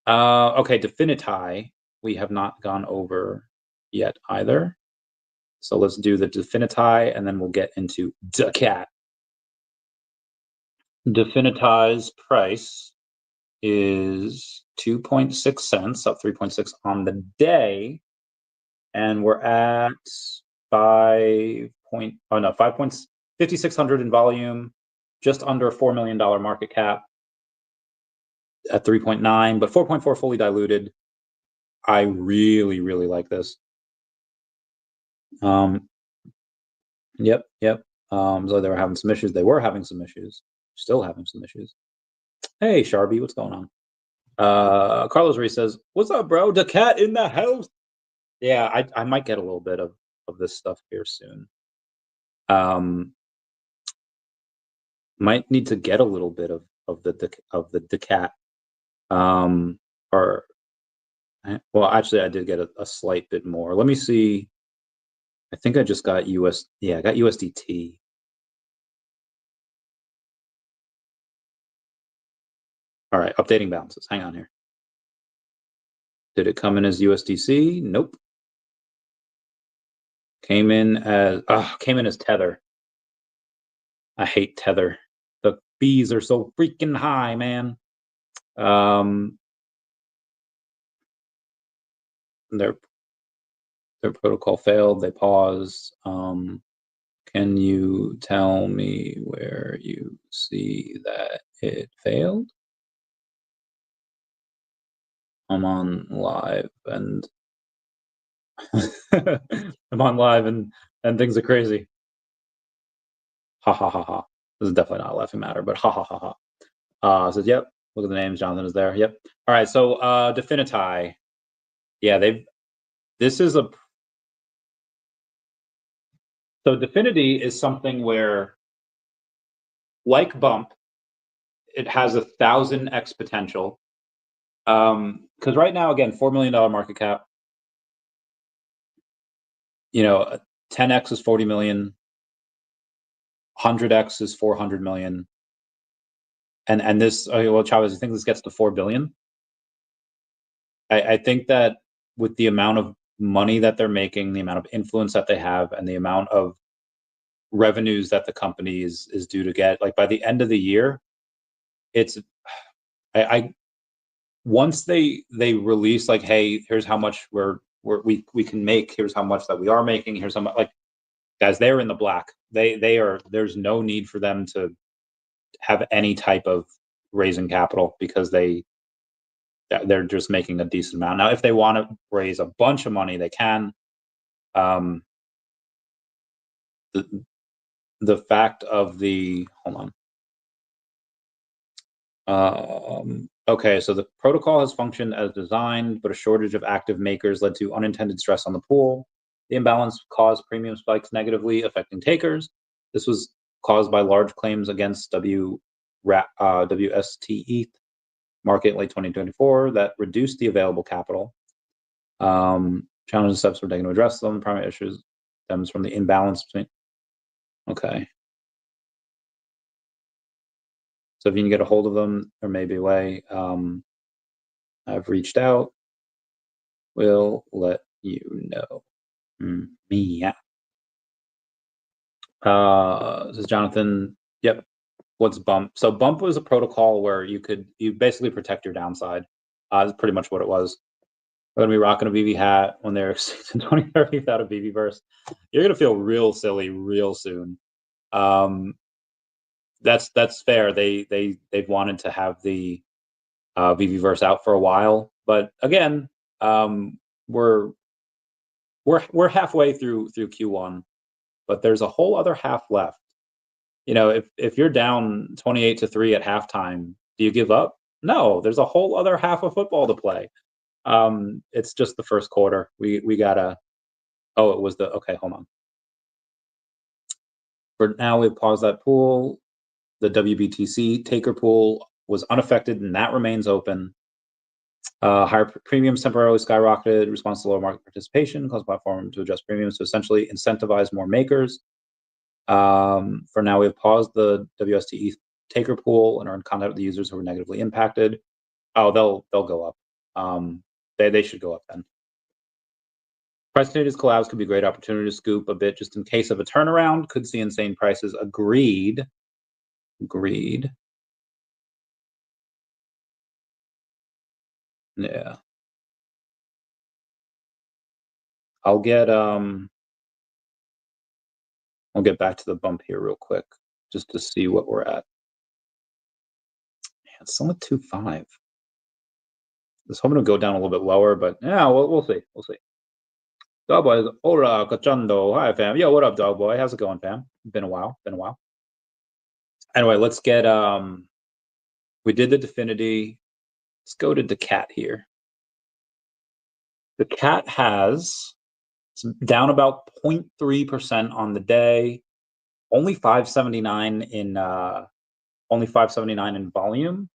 Speaker 1: Okay, Definiti. We have not gone over yet either. So let's do the Definiti, and then we'll get into DACAT. Definiti's price is 2.6 cents, up 3.6 on the day, and we're at 5,600 in volume, just under $4 million market cap at 3.9, but 4.4 fully diluted. I really, really like this. Yep. So they were having some issues. They were having some issues. Still having some issues. Hey, Sharby, what's going on? Carlos Reese says, "What's up, bro? The cat in the house." Yeah, I might get a little bit of this stuff here soon. Might need to get a little bit of the DACAT. Well, actually, I did get a slight bit more. Let me see. I think I just got US. Yeah, I got USDT. All right, updating balances. Hang on here. Did it come in as USDC? Nope. Came in as Tether. I hate Tether. The fees are so freaking high, man. Their protocol failed. They paused. Can you tell me where you see that it failed? I'm on live and I'm on live and things are crazy. Ha ha ha ha. This is definitely not a laughing matter, but ha ha ha ha. Says, yep. Look at the names. Jonathan is there. Yep. All right. So Definiti. Yeah, this is a. So Definiti is something where, like Bump, it has 1,000x potential. Because right now, again, $4 million market cap. 10x is 40 million. 100x is 400 million. And this, well, Chavez, you think this gets to 4 billion? I think that with the amount of money that they're making, the amount of influence that they have, and the amount of revenues that the company is due to get, like by the end of the year, it's once they release, like, hey, here's how much we can make, here's how much that we are making, here's how much, like, guys, they're in the black. They are. There's no need for them to have any type of raising capital because they're just making a decent amount. Now, if they want to raise a bunch of money, they can. The fact of the, hold on. Okay, so the protocol has functioned as designed, but a shortage of active makers led to unintended stress on the pool. The imbalance caused premium spikes negatively affecting takers. This was caused by large claims against WST ETH market in late 2024 that reduced the available capital. Challenges and steps were taken to address them. The primary issues stems from the imbalance between. Okay. So if you can get a hold of them, there may be a way. I've reached out. We'll let you know. Yeah. This is Jonathan. Yep. What's Bump? So Bump was a protocol where you basically protect your downside. That's pretty much what it was. We're gonna be rocking a VeVe hat when they're 2030 without a VeVe-verse. You're gonna feel real silly real soon. That's fair. They've wanted to have the VeVe-verse out for a while, but again, we're halfway through Q1, but there's a whole other half left. If you're down 28-3 at halftime, do you give up? No, there's a whole other half of football to play. It's just the first quarter. We gotta. Oh, it was okay. Hold on. For now, we've paused that pool. The WBTC taker pool was unaffected, and that remains open. Higher premiums temporarily skyrocketed, response to lower market participation, caused the platform to adjust premiums to essentially incentivize more makers. For now, we have paused the WST taker pool and are in contact with the users who were negatively impacted. Oh, they'll go up. They should go up then. Price continuous collabs could be a great opportunity to scoop a bit just in case of a turnaround. Could see insane prices. Agreed. Yeah. I'll get back to the Bump here real quick just to see what we're at. Man, it's still at 2.5. I was hoping to go down a little bit lower, but yeah, we'll see. Dog boy, hola, cachando. Hi, fam. Yo, what up, dog boy? How's it going, fam? Been a while. Anyway, let's get we did the Definiti. Let's go to DACAT here. DACAT has, it's down about 0.3% on the day. Only 579 in volume.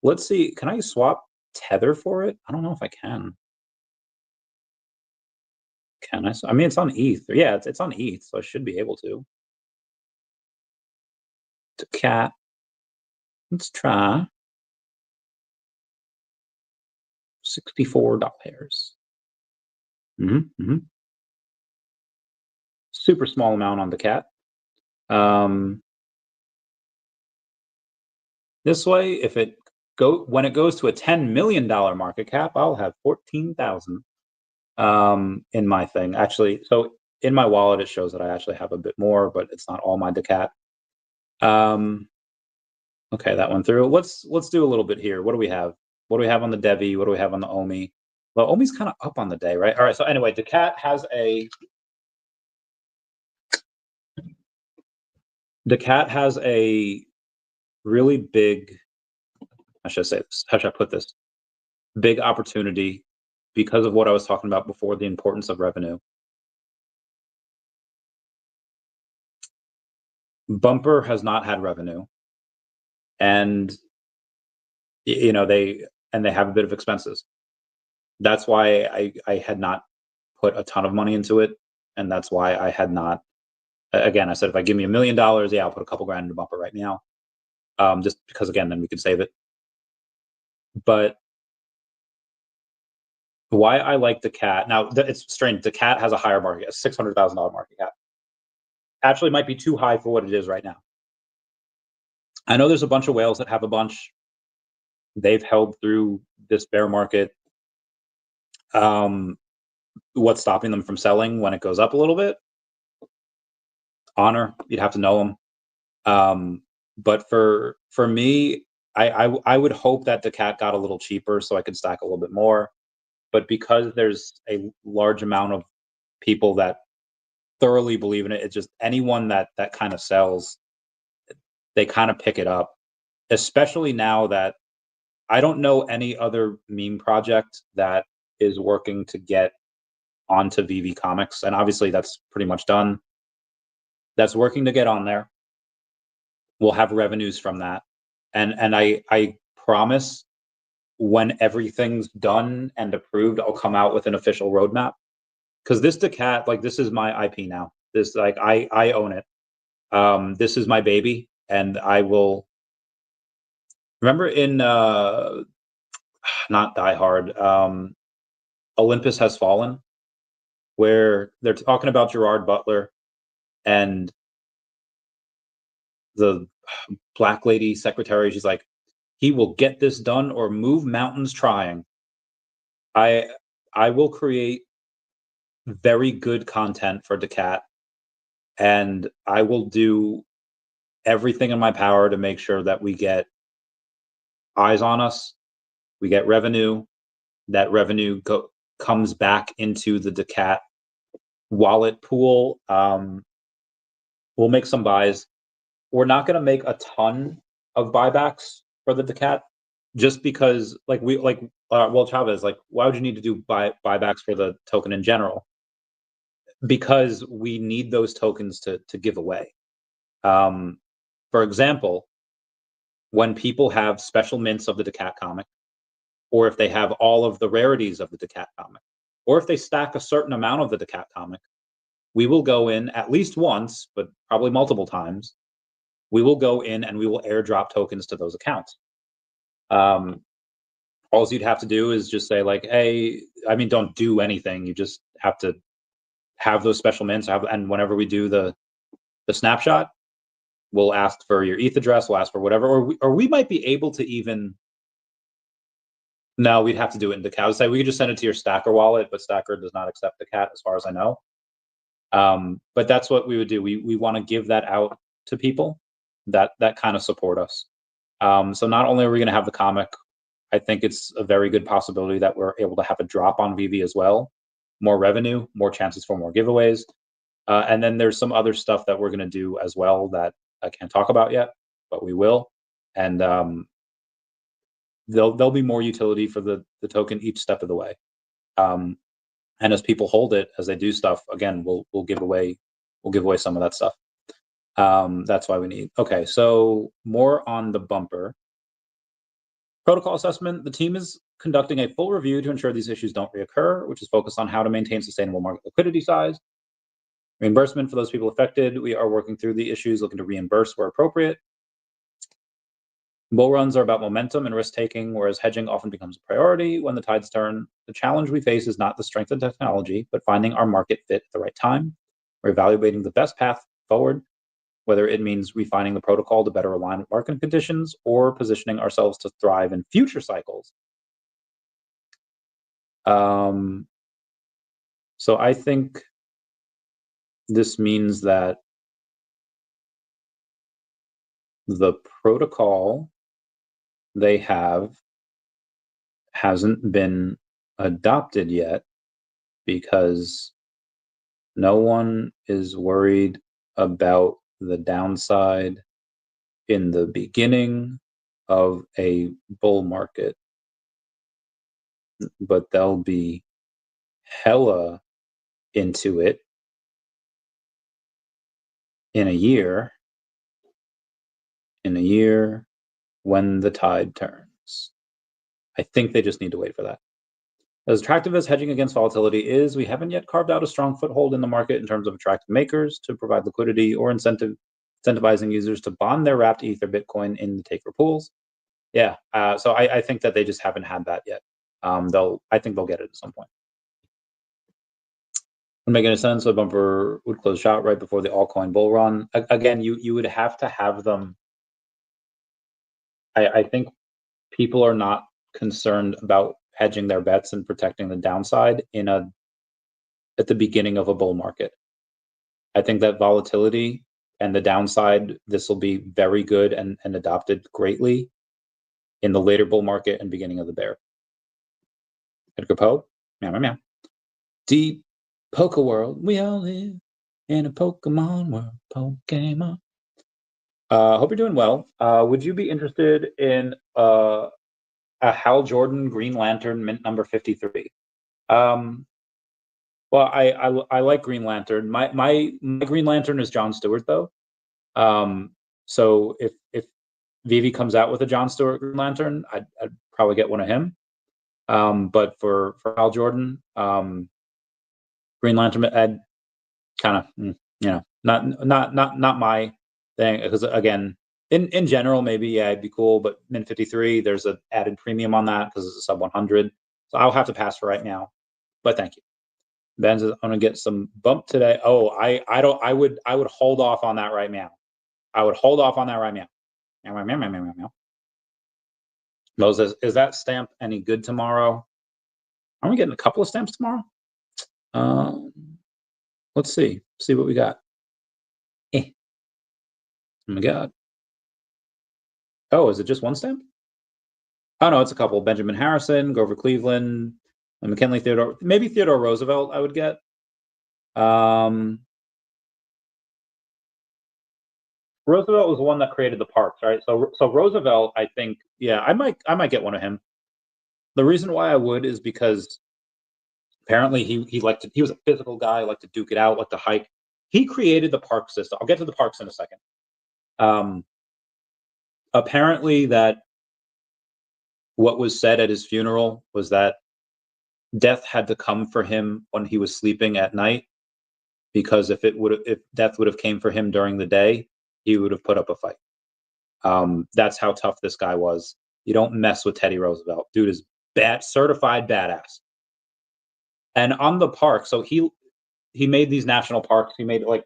Speaker 1: Let's see. Can I swap Tether for it? I don't know if I can. Can I? I mean, it's on ETH. Yeah, it's on ETH, so I should be able to. DACAT. Let's try. $64. Super small amount on DACAT. This way, if when it goes to a $10 million market cap, I'll have 14,000 in my thing. Actually, so in my wallet, it shows that I actually have a bit more, but it's not all my DACAT. Okay, that went through. Let's do a little bit here. What do we have? What do we have on the DEVVE? What do we have on the OMI? Well, OMI's kind of up on the day, right? All right. So anyway, DACAT has a DACAT has a really big, how should I say this? How should I put this? Big opportunity because of what I was talking about before, the importance of revenue. Bumper has not had revenue, and you know they have a bit of expenses. That's why I had not put a ton of money into it, and that's why I had not. Again, I said if I give me $1 million, yeah, I'll put a couple grand into Bumper right now, just because again, then we could save it. But why I like DACAT now? It's strange. DACAT has a higher market, a $600,000 market cap. Actually, might be too high for what it is right now. I know there's a bunch of whales that have a bunch. They've held through this bear market. What's stopping them from selling when it goes up a little bit? Honor, you'd have to know them. But for me, I would hope that DACAT got a little cheaper so I could stack a little bit more. But because there's a large amount of people that thoroughly believe in it, it's just anyone that kind of sells, they kind of pick it up. Especially now that I don't know any other meme project that is working to get onto VeVe Comics, and obviously that's pretty much done. That's working to get on there. We'll have revenues from that, and I promise when everything's done and approved, I'll come out with an official roadmap. Because this DACAT, like this is my IP now. This like I own it. This is my baby, and I will. Remember in not Die Hard, Olympus Has Fallen, where they're talking about Gerard Butler and the black lady secretary. She's like, he will get this done or move mountains trying. I will create very good content for DACAT, and I will do everything in my power to make sure that we get eyes on us, we get revenue, that revenue comes back into the DACAT wallet pool. We'll make some buys. We're not going to make a ton of buybacks for the DACAT, just because, like well, Chavez, like, why would you need to do buybacks for the token in general? Because we need those tokens to give away. For example, when people have special mints of the DACAT comic, or if they have all of the rarities of the DACAT comic, or if they stack a certain amount of the DACAT comic, we will go in at least once, but probably multiple times. We will go in and we will airdrop tokens to those accounts. All you'd have to do is just say like, hey, I mean, don't do anything. You just have to have those special mints. And whenever we do the snapshot, we'll ask for your ETH address. We'll ask for whatever, or we might be able to even. No, we'd have to do it in DACAT. I would say we could just send it to your Stacker wallet, but Stacker does not accept DACAT as far as I know. But that's what we would do. We want to give that out to people that kind of support us. So not only are we going to have the comic, I think it's a very good possibility that we're able to have a drop on VeVe as well. More revenue, more chances for more giveaways. And then there's some other stuff that we're going to do as well that I can't talk about yet, but we will. And there'll be more utility for the token each step of the way. And as people hold it, as they do stuff, again, we'll give away some of that stuff. That's why we need. Okay, so more on the Bumper protocol assessment. The team is conducting a full review to ensure these issues don't reoccur, which is focused on how to maintain sustainable market liquidity size. Reimbursement for those people affected. We are working through the issues, looking to reimburse where appropriate. Bull runs are about momentum and risk-taking, whereas hedging often becomes a priority when the tides turn. The challenge we face is not the strength of technology, but finding our market fit at the right time. We're evaluating the best path forward, whether it means refining the protocol to better align with market conditions or positioning ourselves to thrive in future cycles. So I think this means that the protocol they have hasn't been adopted yet because no one is worried about the downside in the beginning of a bull market, but they'll be hella into it in a year when the tide turns. I think they just need to wait for that. As attractive as hedging against volatility is, we haven't yet carved out a strong foothold in the market in terms of attracting makers to provide liquidity or incentivizing users to bond their wrapped Ether Bitcoin in the taker pools. Yeah, so I think that they just haven't had that yet. I think they'll get it at some point. Would make any sense? A bumper would close shop right before the altcoin bull run. Again, you would have to have them. I think people are not concerned about hedging their bets and protecting the downside at the beginning of a bull market. I think that volatility and the downside, this will be very good and adopted greatly in the later bull market and beginning of the bear. Edgar Poe, meow, meow, meow. Deep Poke world, we all live in a Pokemon world. Pokemon. Hope you're doing well. Would you be interested in a Hal Jordan Green Lantern mint number 53? Well, I like Green Lantern. My Green Lantern is Jon Stewart though. So if VeVe comes out with a Jon Stewart Green Lantern, I'd probably get one of him. But for Hal Jordan, Green Lantern, I'd kind of not my thing, because again, in general, maybe yeah, it'd be cool, but mint 53, there's an added premium on that because it's a sub 100, so I'll have to pass for right now. But thank you. Ben says I'm gonna get some bump today. Oh, I would hold off on that right now. I would hold off on that right now. Moses, is that stamp any good tomorrow? Are we getting a couple of stamps tomorrow? Let's see what we got. Oh my God. Oh, is it just one stamp? Oh no, it's a couple. Benjamin Harrison, Grover Cleveland, McKinley Theodore, maybe Theodore Roosevelt I would get. Roosevelt was the one that created the parks, right? So Roosevelt, I think, yeah, I might get one of him. The reason why I would is because apparently he was a physical guy, liked to duke it out, liked to hike. He created the park system. I'll get to the parks in a second. Apparently that what was said at his funeral was that death had to come for him when he was sleeping at night, because if death would have came for him during the day, he would have put up a fight. That's how tough this guy was. You don't mess with Teddy Roosevelt. Dude is certified badass. And on the park, so he made these national parks. He made like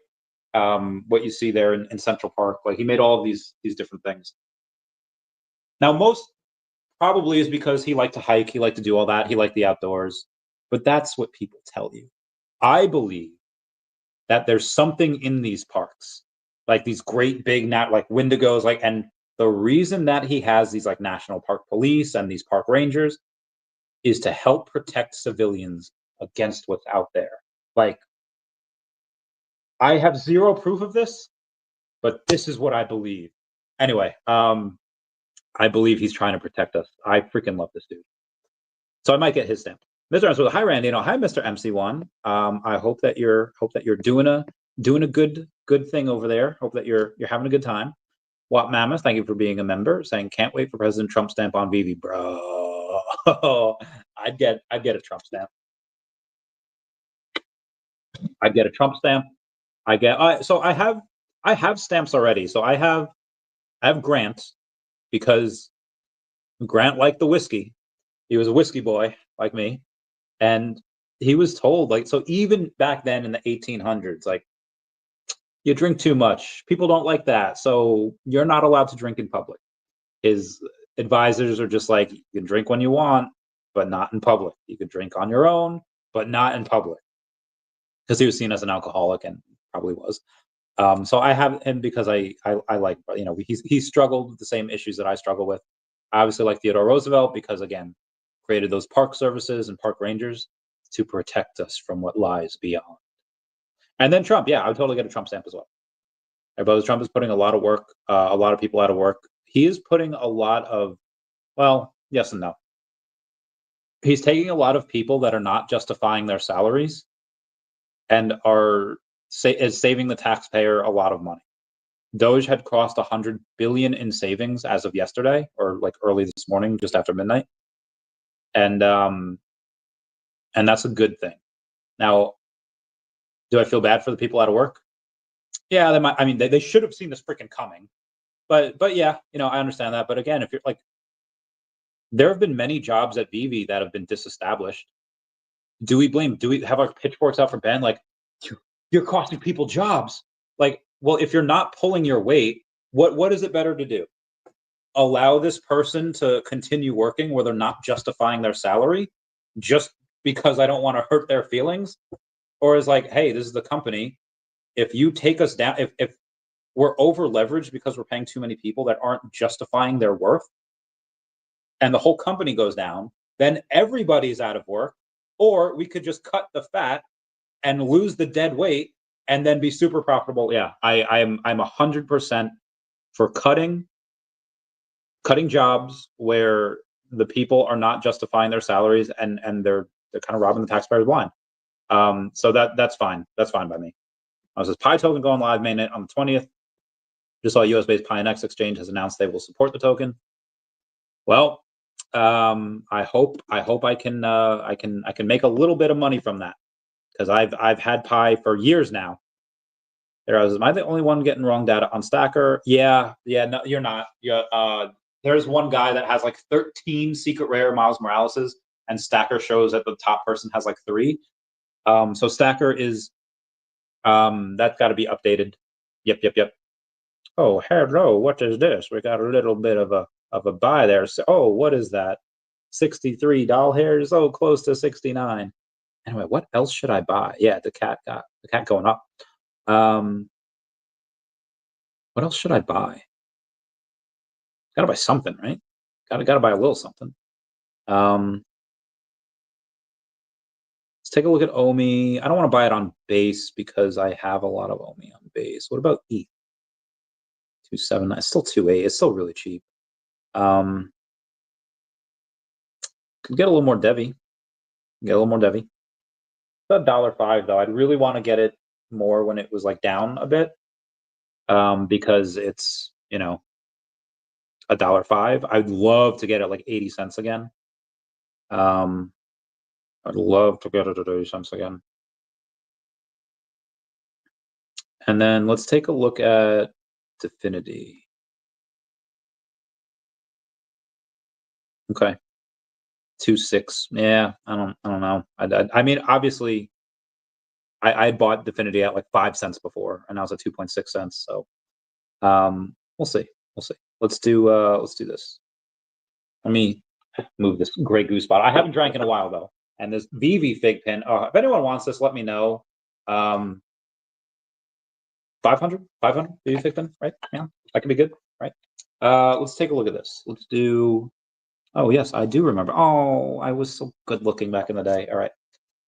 Speaker 1: what you see there in Central Park. Like he made all of these different things. Now, most probably is because he liked to hike, he liked to do all that, he liked the outdoors. But that's what people tell you. I believe that there's something in these parks, like these great big like Wendigos, like, and the reason that he has these like national park police and these park rangers is to help protect civilians against what's out there. Like, I have zero proof of this, but this is what I believe. Anyway, I believe he's trying to protect us. I freaking love this dude. So I might get his stamp. Mr. MC, hi Randy, hi Mr. MC1. I hope that you're doing a good thing over there. Hope that you're having a good time. Watt Mammoth, thank you for being a member. Saying can't wait for President Trump stamp on VeVe, bro. I'd get a Trump stamp. I'd get a Trump stamp. So I have stamps already. So I have Grant, because Grant liked the whiskey. He was a whiskey boy like me, and he was told, like, so even back then in the 1800s, like, you drink too much, people don't like that, so you're not allowed to drink in public. His advisors are just like, you can drink when you want, but not in public. You can drink on your own, but not in public, because he was seen as an alcoholic and probably was. So I have him because I like, you know, he struggled with the same issues that I struggle with. I obviously like Theodore Roosevelt because, again, created those park services and park rangers to protect us from what lies beyond. And then Trump, yeah, I would totally get a Trump stamp as well. But Trump is putting a lot of work, a lot of people out of work. He is putting a lot of, well, yes and no. He's taking a lot of people that are not justifying their salaries and is saving the taxpayer a lot of money. Doge had crossed 100 billion in savings as of yesterday, or like early this morning, just after midnight, and that's a good thing. Now, do I feel bad for the people out of work? Yeah, they might. I mean, they should have seen this freaking coming, but yeah, I understand that. But again, if you're like, there have been many jobs at VeVe that have been disestablished. Do we have our pitchforks out for Ben? Like, you're costing people jobs. Like, well, if you're not pulling your weight, what is it better to do? Allow this person to continue working where they're not justifying their salary just because I don't want to hurt their feelings? Or is like, hey, this is the company. If you take us down, if we're over leveraged because we're paying too many people that aren't justifying their worth, and the whole company goes down, then everybody's out of work. Or we could just cut the fat and lose the dead weight and then be super profitable. Yeah, I'm 100% for cutting jobs where the people are not justifying their salaries and they're kind of robbing the taxpayers blind. So that's fine. That's fine by me. I says Pi token going live mainnet on the 20th. Just saw US-based Pi-NX exchange has announced they will support the token. Well, I hope I can make a little bit of money from that, because I've had Pi for years now. Am I the only one getting wrong data on Stacker? Yeah, no, you're not. There's one guy that has like 13 secret rare Miles Moraleses, and Stacker shows that the top person has like 3. So Stacker is that's got to be updated. Yep. Oh, hello, what is this? We got a little bit of a buy there. So, oh, what is that? 63 doll hairs. Oh, close to 69. Anyway, what else should I buy? Yeah, the cat going up. What else should I buy? Gotta buy something, right? Gotta buy a little something. Let's take a look at OMI. I don't want to buy it on base because I have a lot of OMI on base. What about ETH? 279. It's still 2.8. It's still really cheap. Could get a little more DEVVE. About $1.05 though. I'd really want to get it more when it was like down a bit, because it's $1.05. I'd love to get it like 80 cents again. I'd love to get it at 80 cents again. And then let's take a look at Definity. Okay. 2.6. Yeah, I don't know. I mean, obviously, I bought Definity at like 5 cents before, and now it's at 2.6 cents. So, we'll see. Let's do this. Let me move this Grey Goose spot. I haven't drank in a while though, and this VeVe fig pin. If anyone wants this, let me know. 500 VeVe fig pin, right? Yeah, that could be good, right? Let's take a look at this. Let's do. Oh yes, I do remember. Oh, I was so good looking back in the day. All right.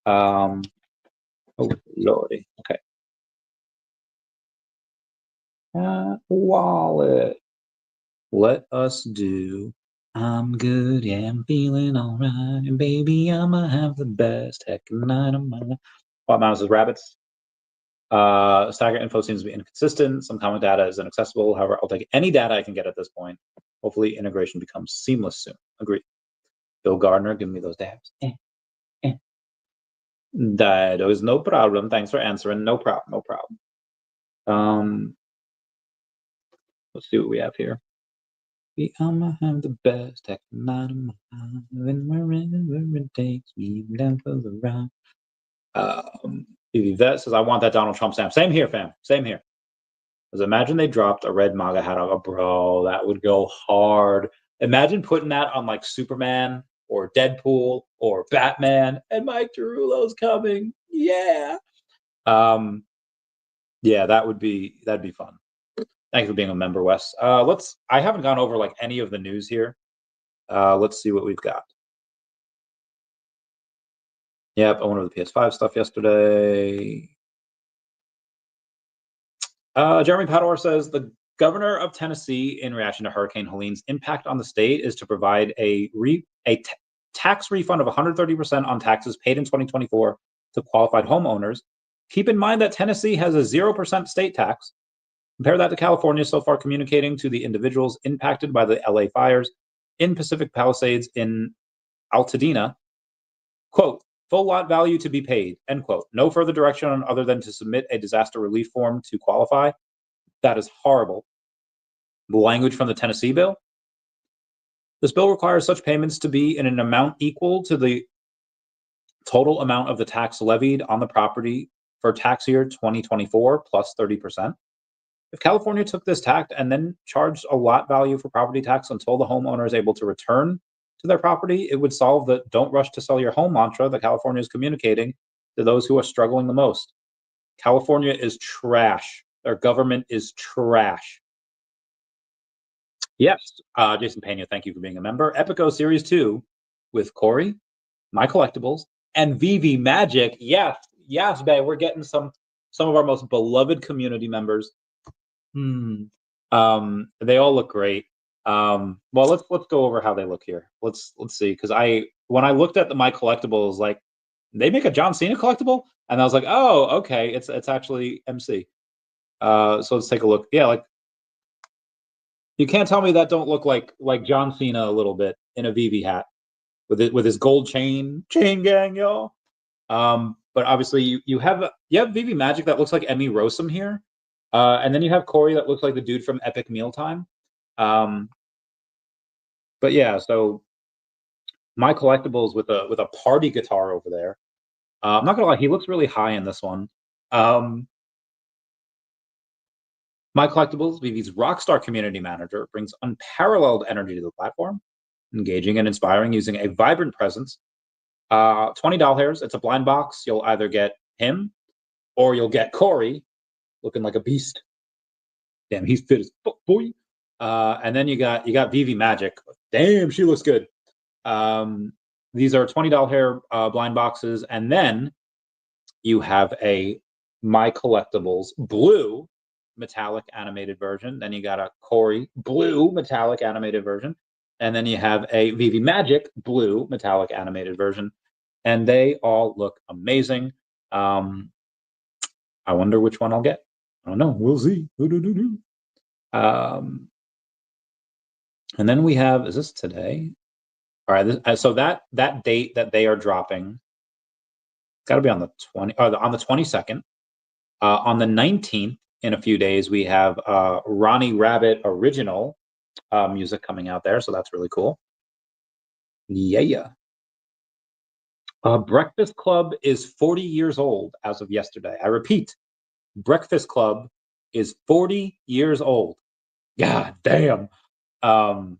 Speaker 1: Oh lordy. Okay. Wallet. Let us do. I'm good, yeah, I'm feeling alright, and baby, I'ma have the best heckin' night of my life. What mouse is rabbits? Stacker info seems to be inconsistent. Some common data is inaccessible. However, I'll take any data I can get at this point. Hopefully, integration becomes seamless soon. Agreed. Bill Gardner, give me those dabs. That is no problem. Thanks for answering. No problem. Let's see what we have here. I'ma have the best heck night of my life, and wherever it takes me, I'm down for the ride. Vet says, I want that Donald Trump stamp. Same here, fam. Same here. Because imagine they dropped a red MAGA hat on a bro. That would go hard. Imagine putting that on like Superman or Deadpool or Batman, and Mike Derulo's coming. Yeah. Yeah, that'd be fun. Thanks for being a member, Wes. I haven't gone over like any of the news here. Let's see what we've got. Yep, I went over the PS5 stuff yesterday. Jeremy Pador says the governor of Tennessee, in reaction to Hurricane Helene's impact on the state, is to provide a tax refund of 130% on taxes paid in 2024 to qualified homeowners. Keep in mind that Tennessee has a 0% state tax. Compare that to California so far communicating to the individuals impacted by the LA fires in Pacific Palisades in Altadena. Quote, full lot value to be paid, end quote. No further direction other than to submit a disaster relief form to qualify. That is horrible. The language from the Tennessee bill. This bill requires such payments to be in an amount equal to the total amount of the tax levied on the property for tax year 2024 plus 30%. If California took this tact and then charged a lot value for property tax until the homeowner is able to return to their property, it would solve the don't rush to sell your home mantra that California is communicating to those who are struggling the most. California is trash. Their government is trash. Yes, Jason Pena, thank you for being a member. Epico Series 2 with Corey, My Collectibles, and VeVe Magic. Yes, babe, we're getting some of our most beloved community members. They all look great. Well, let's go over how they look here. Let's see, because when I looked at My Collectibles, like they make a John Cena collectible, and I was like, oh, okay, it's actually MC. So let's take a look. Yeah, like you can't tell me that don't look like John Cena a little bit in a VeVe hat with his gold chain gang, y'all. But obviously you have VeVe Magic that looks like Emmy Rossum here. And then you have Corey that looks like the dude from Epic Mealtime. But yeah, so My Collectibles with a party guitar over there. I'm not gonna lie, he looks really high in this one. My Collectibles, VeVe's rockstar community manager, brings unparalleled energy to the platform, engaging and inspiring using a vibrant presence. 20 doll hairs. It's a blind box. You'll either get him or you'll get Corey, looking like a beast. Damn, he's fit as fuck, boy. And then you got VeVe Magic. Damn, she looks good. These are $20 hair blind boxes, and then you have a My Collectibles blue metallic animated version. Then you got a Corey blue metallic animated version, and then you have a VeVe Magic blue metallic animated version, and they all look amazing. I wonder which one I'll get. I don't know. We'll see. And then we have, is this today? All right. So that date that they are dropping, it's got to be on the 22nd. On the 19th, in a few days, we have Ronnie Rabbit original music coming out there. So that's really cool. Yeah. Breakfast Club is 40 years old as of yesterday. I repeat, Breakfast Club is 40 years old. God damn. Moving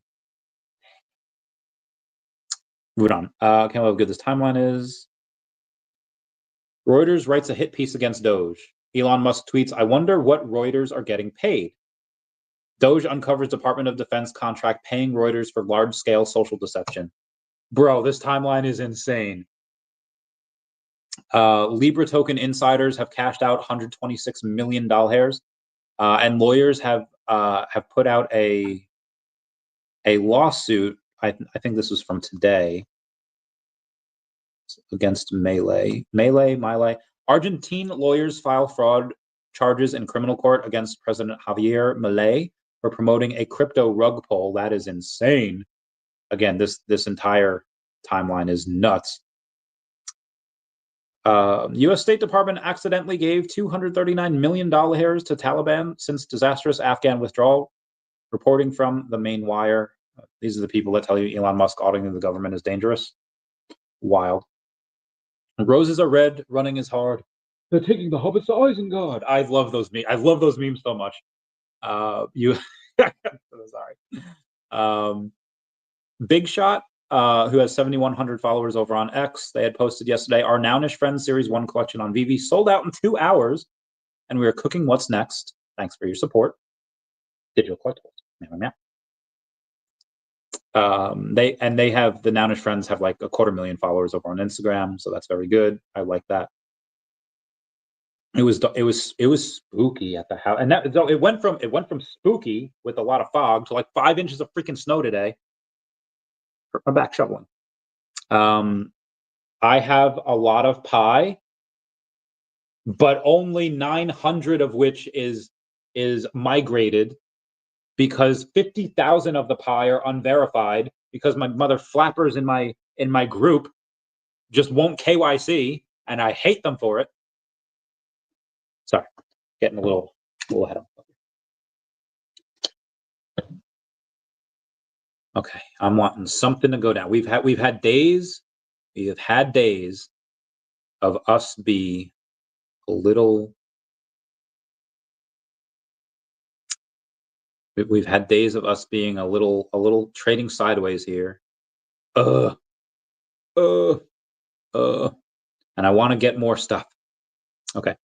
Speaker 1: on. Can't believe how good this timeline is. Reuters writes a hit piece against Doge. Elon Musk tweets, I wonder what Reuters are getting paid. Doge uncovers Department of Defense contract paying Reuters for large-scale social deception. Bro, this timeline is insane. Libra token insiders have cashed out $126 million hairs, and lawyers have put out a lawsuit. I think this was from today against Melee. Argentine lawyers file fraud charges in criminal court against President Javier Milei for promoting a crypto rug pull. That is insane. Again, this entire timeline is nuts. U.S. State Department accidentally gave $239 million hairs to Taliban since disastrous Afghan withdrawal. Reporting from the main wire. These are the people that tell you Elon Musk auditing the government is dangerous. Wild. Roses are red, running is hard. They're taking the hobbits to Isengard. I love those memes. I love those memes so much. Sorry. Big Shot, who has 7,100 followers over on X, they had posted yesterday, our Nowish Friends Series 1 collection on VeVe sold out in 2 hours, and we are cooking what's next. Thanks for your support. Digital collectibles. They have the Nowish Friends have like 250,000 followers over on Instagram, so that's very good. I like that. It was spooky at the house, and that so it went from spooky with a lot of fog to like 5 inches of freaking snow today. I'm back shoveling. I have a lot of pie, but only 900 of which is migrated because 50,000 of the pie are unverified because my mother flappers in my group just won't KYC, and I hate them for it. Sorry, getting a little ahead of myself. Okay, I'm wanting something to go down. We've had days of us be a little. We've had days of us being a little trading sideways here. And I want to get more stuff. Okay.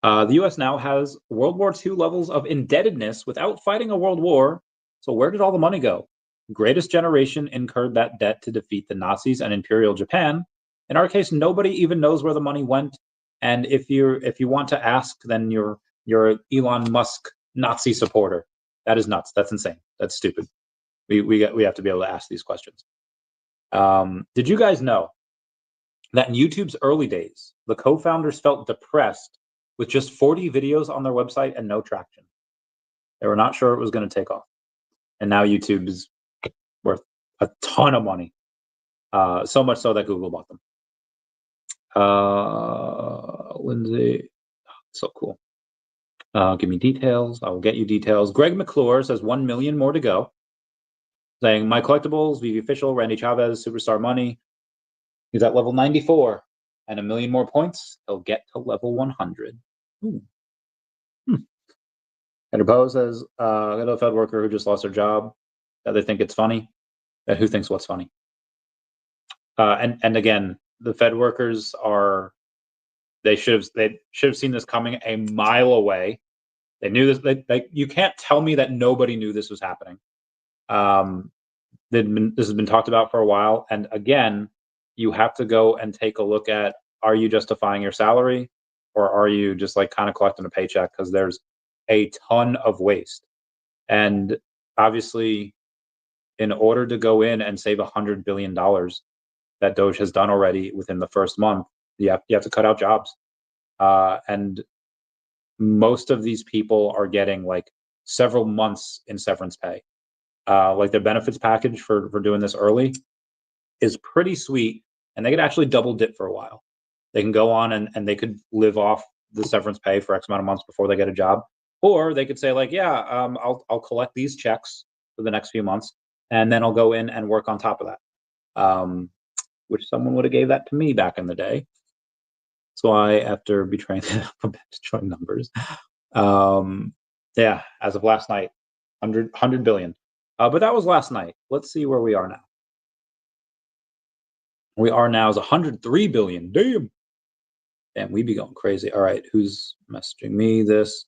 Speaker 1: The U.S. now has World War II levels of indebtedness without fighting a world war. So where did all the money go? Greatest generation incurred that debt to defeat the Nazis and Imperial Japan. In our case, nobody even knows where the money went. And if you want to ask, then you're an Elon Musk Nazi supporter. That is nuts. That's insane. That's stupid. We have to be able to ask these questions. Did you guys know that in YouTube's early days, the co-founders felt depressed with just 40 videos on their website and no traction? They were not sure it was going to take off. And now YouTube is worth a ton of money. So much so that Google bought them. Lindsay, so cool. Give me details. I will get you details. Greg McClure says 1 million more to go. Saying my collectibles, VeVe official, Randy Chavez, superstar money. He's at level 94, and 1 million more points. He'll get to level 100. Heather Poe says, got a Fed worker who just lost their job. That they think it's funny. Who thinks what's funny? And again, the Fed workers they should have seen this coming a mile away. They knew this. You can't tell me that nobody knew this was happening. This has been talked about for a while. And again, you have to go and take a look at, are you justifying your salary, or are you just like kind of collecting a paycheck? Because there's a ton of waste. And obviously, in order to go in and save $100 billion that Doge has done already within the first month, you have to cut out jobs. And most of these people are getting like several months in severance pay. Like their benefits package for doing this early is pretty sweet, and they could actually double dip for a while. They can go on and they could live off the severance pay for X amount of months before they get a job, or they could say like, yeah, I'll collect these checks for the next few months, and then I'll go in and work on top of that. Which someone would have gave that to me back in the day. That's why after betraying the alphabet to join numbers, yeah, as of last night, 100 billion. But that was last night. Let's see where we are now. We are now is 103 billion. Damn, we be going crazy. All right, who's messaging me this?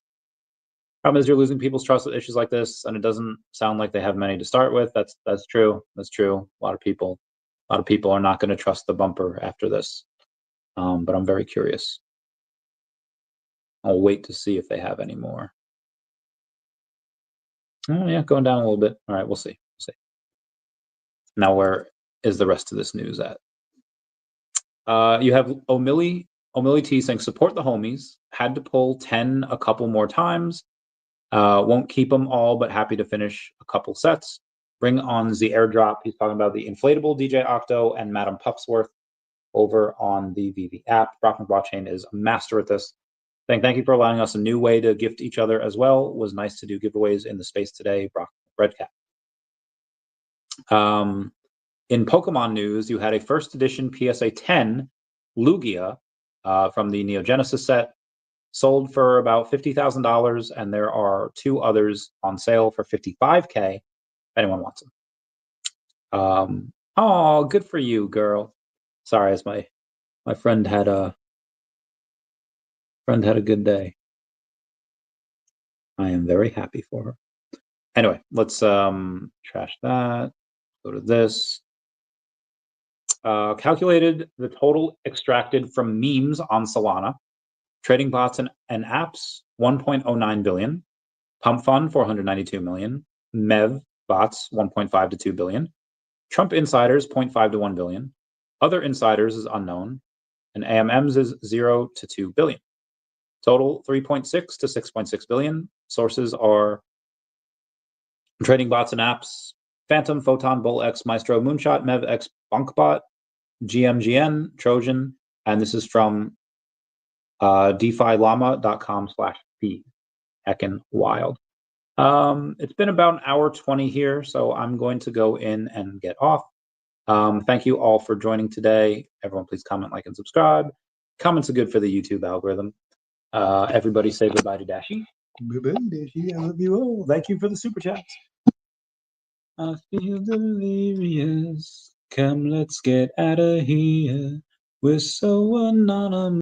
Speaker 1: Problem is you're losing people's trust with issues like this, and it doesn't sound like they have many to start with. That's true. That's true. A lot of people are not going to trust the bumper after this. But I'm very curious. I'll wait to see if they have any more. Oh yeah, going down a little bit. All right, we'll see. Now where is the rest of this news at? You have Omili T saying support the homies. Had to pull 10 a couple more times. Won't keep them all, but happy to finish a couple sets. Bring on the airdrop. He's talking about the inflatable DJ Octo and Madam Puffsworth over on the VeVe app. Brockman Blockchain is a master at this. Thank you for allowing us a new way to gift each other as well. It was nice to do giveaways in the space today. Brockman Redcat. In Pokemon news, you had a first edition PSA 10 Lugia from the Neo Genesis set, sold for about $50,000, and there are 2 others on sale for $55K if anyone wants them. Oh, good for you, girl. Sorry, as my friend had a good day. I am very happy for her. Anyway, let's trash that. Go to this. Calculated the total extracted from memes on Solana. Trading bots and apps, 1.09 billion. Pump fund, 492 million. MEV bots, 1.5 to 2 billion. Trump insiders, 0.5 to 1 billion. Other insiders is unknown. And AMMs is 0 to 2 billion. Total 3.6 to 6.6 billion. Sources are Trading Bots and Apps, Phantom, Photon, Bull X, Maestro, Moonshot, Mev X, Bunkbot, GMGN, Trojan, and this is from defilama.com/p. Heckin' wild. It's been about an hour 20 here, so I'm going to go in and get off. Thank you all for joining today. Everyone, please comment, like, and subscribe. Comments are good for the YouTube algorithm. Everybody say goodbye to Dashi. Goodbye, Dashi. I love you all. Thank you for the super chats. I feel delirious. Come, let's get out of here. We're so anonymous.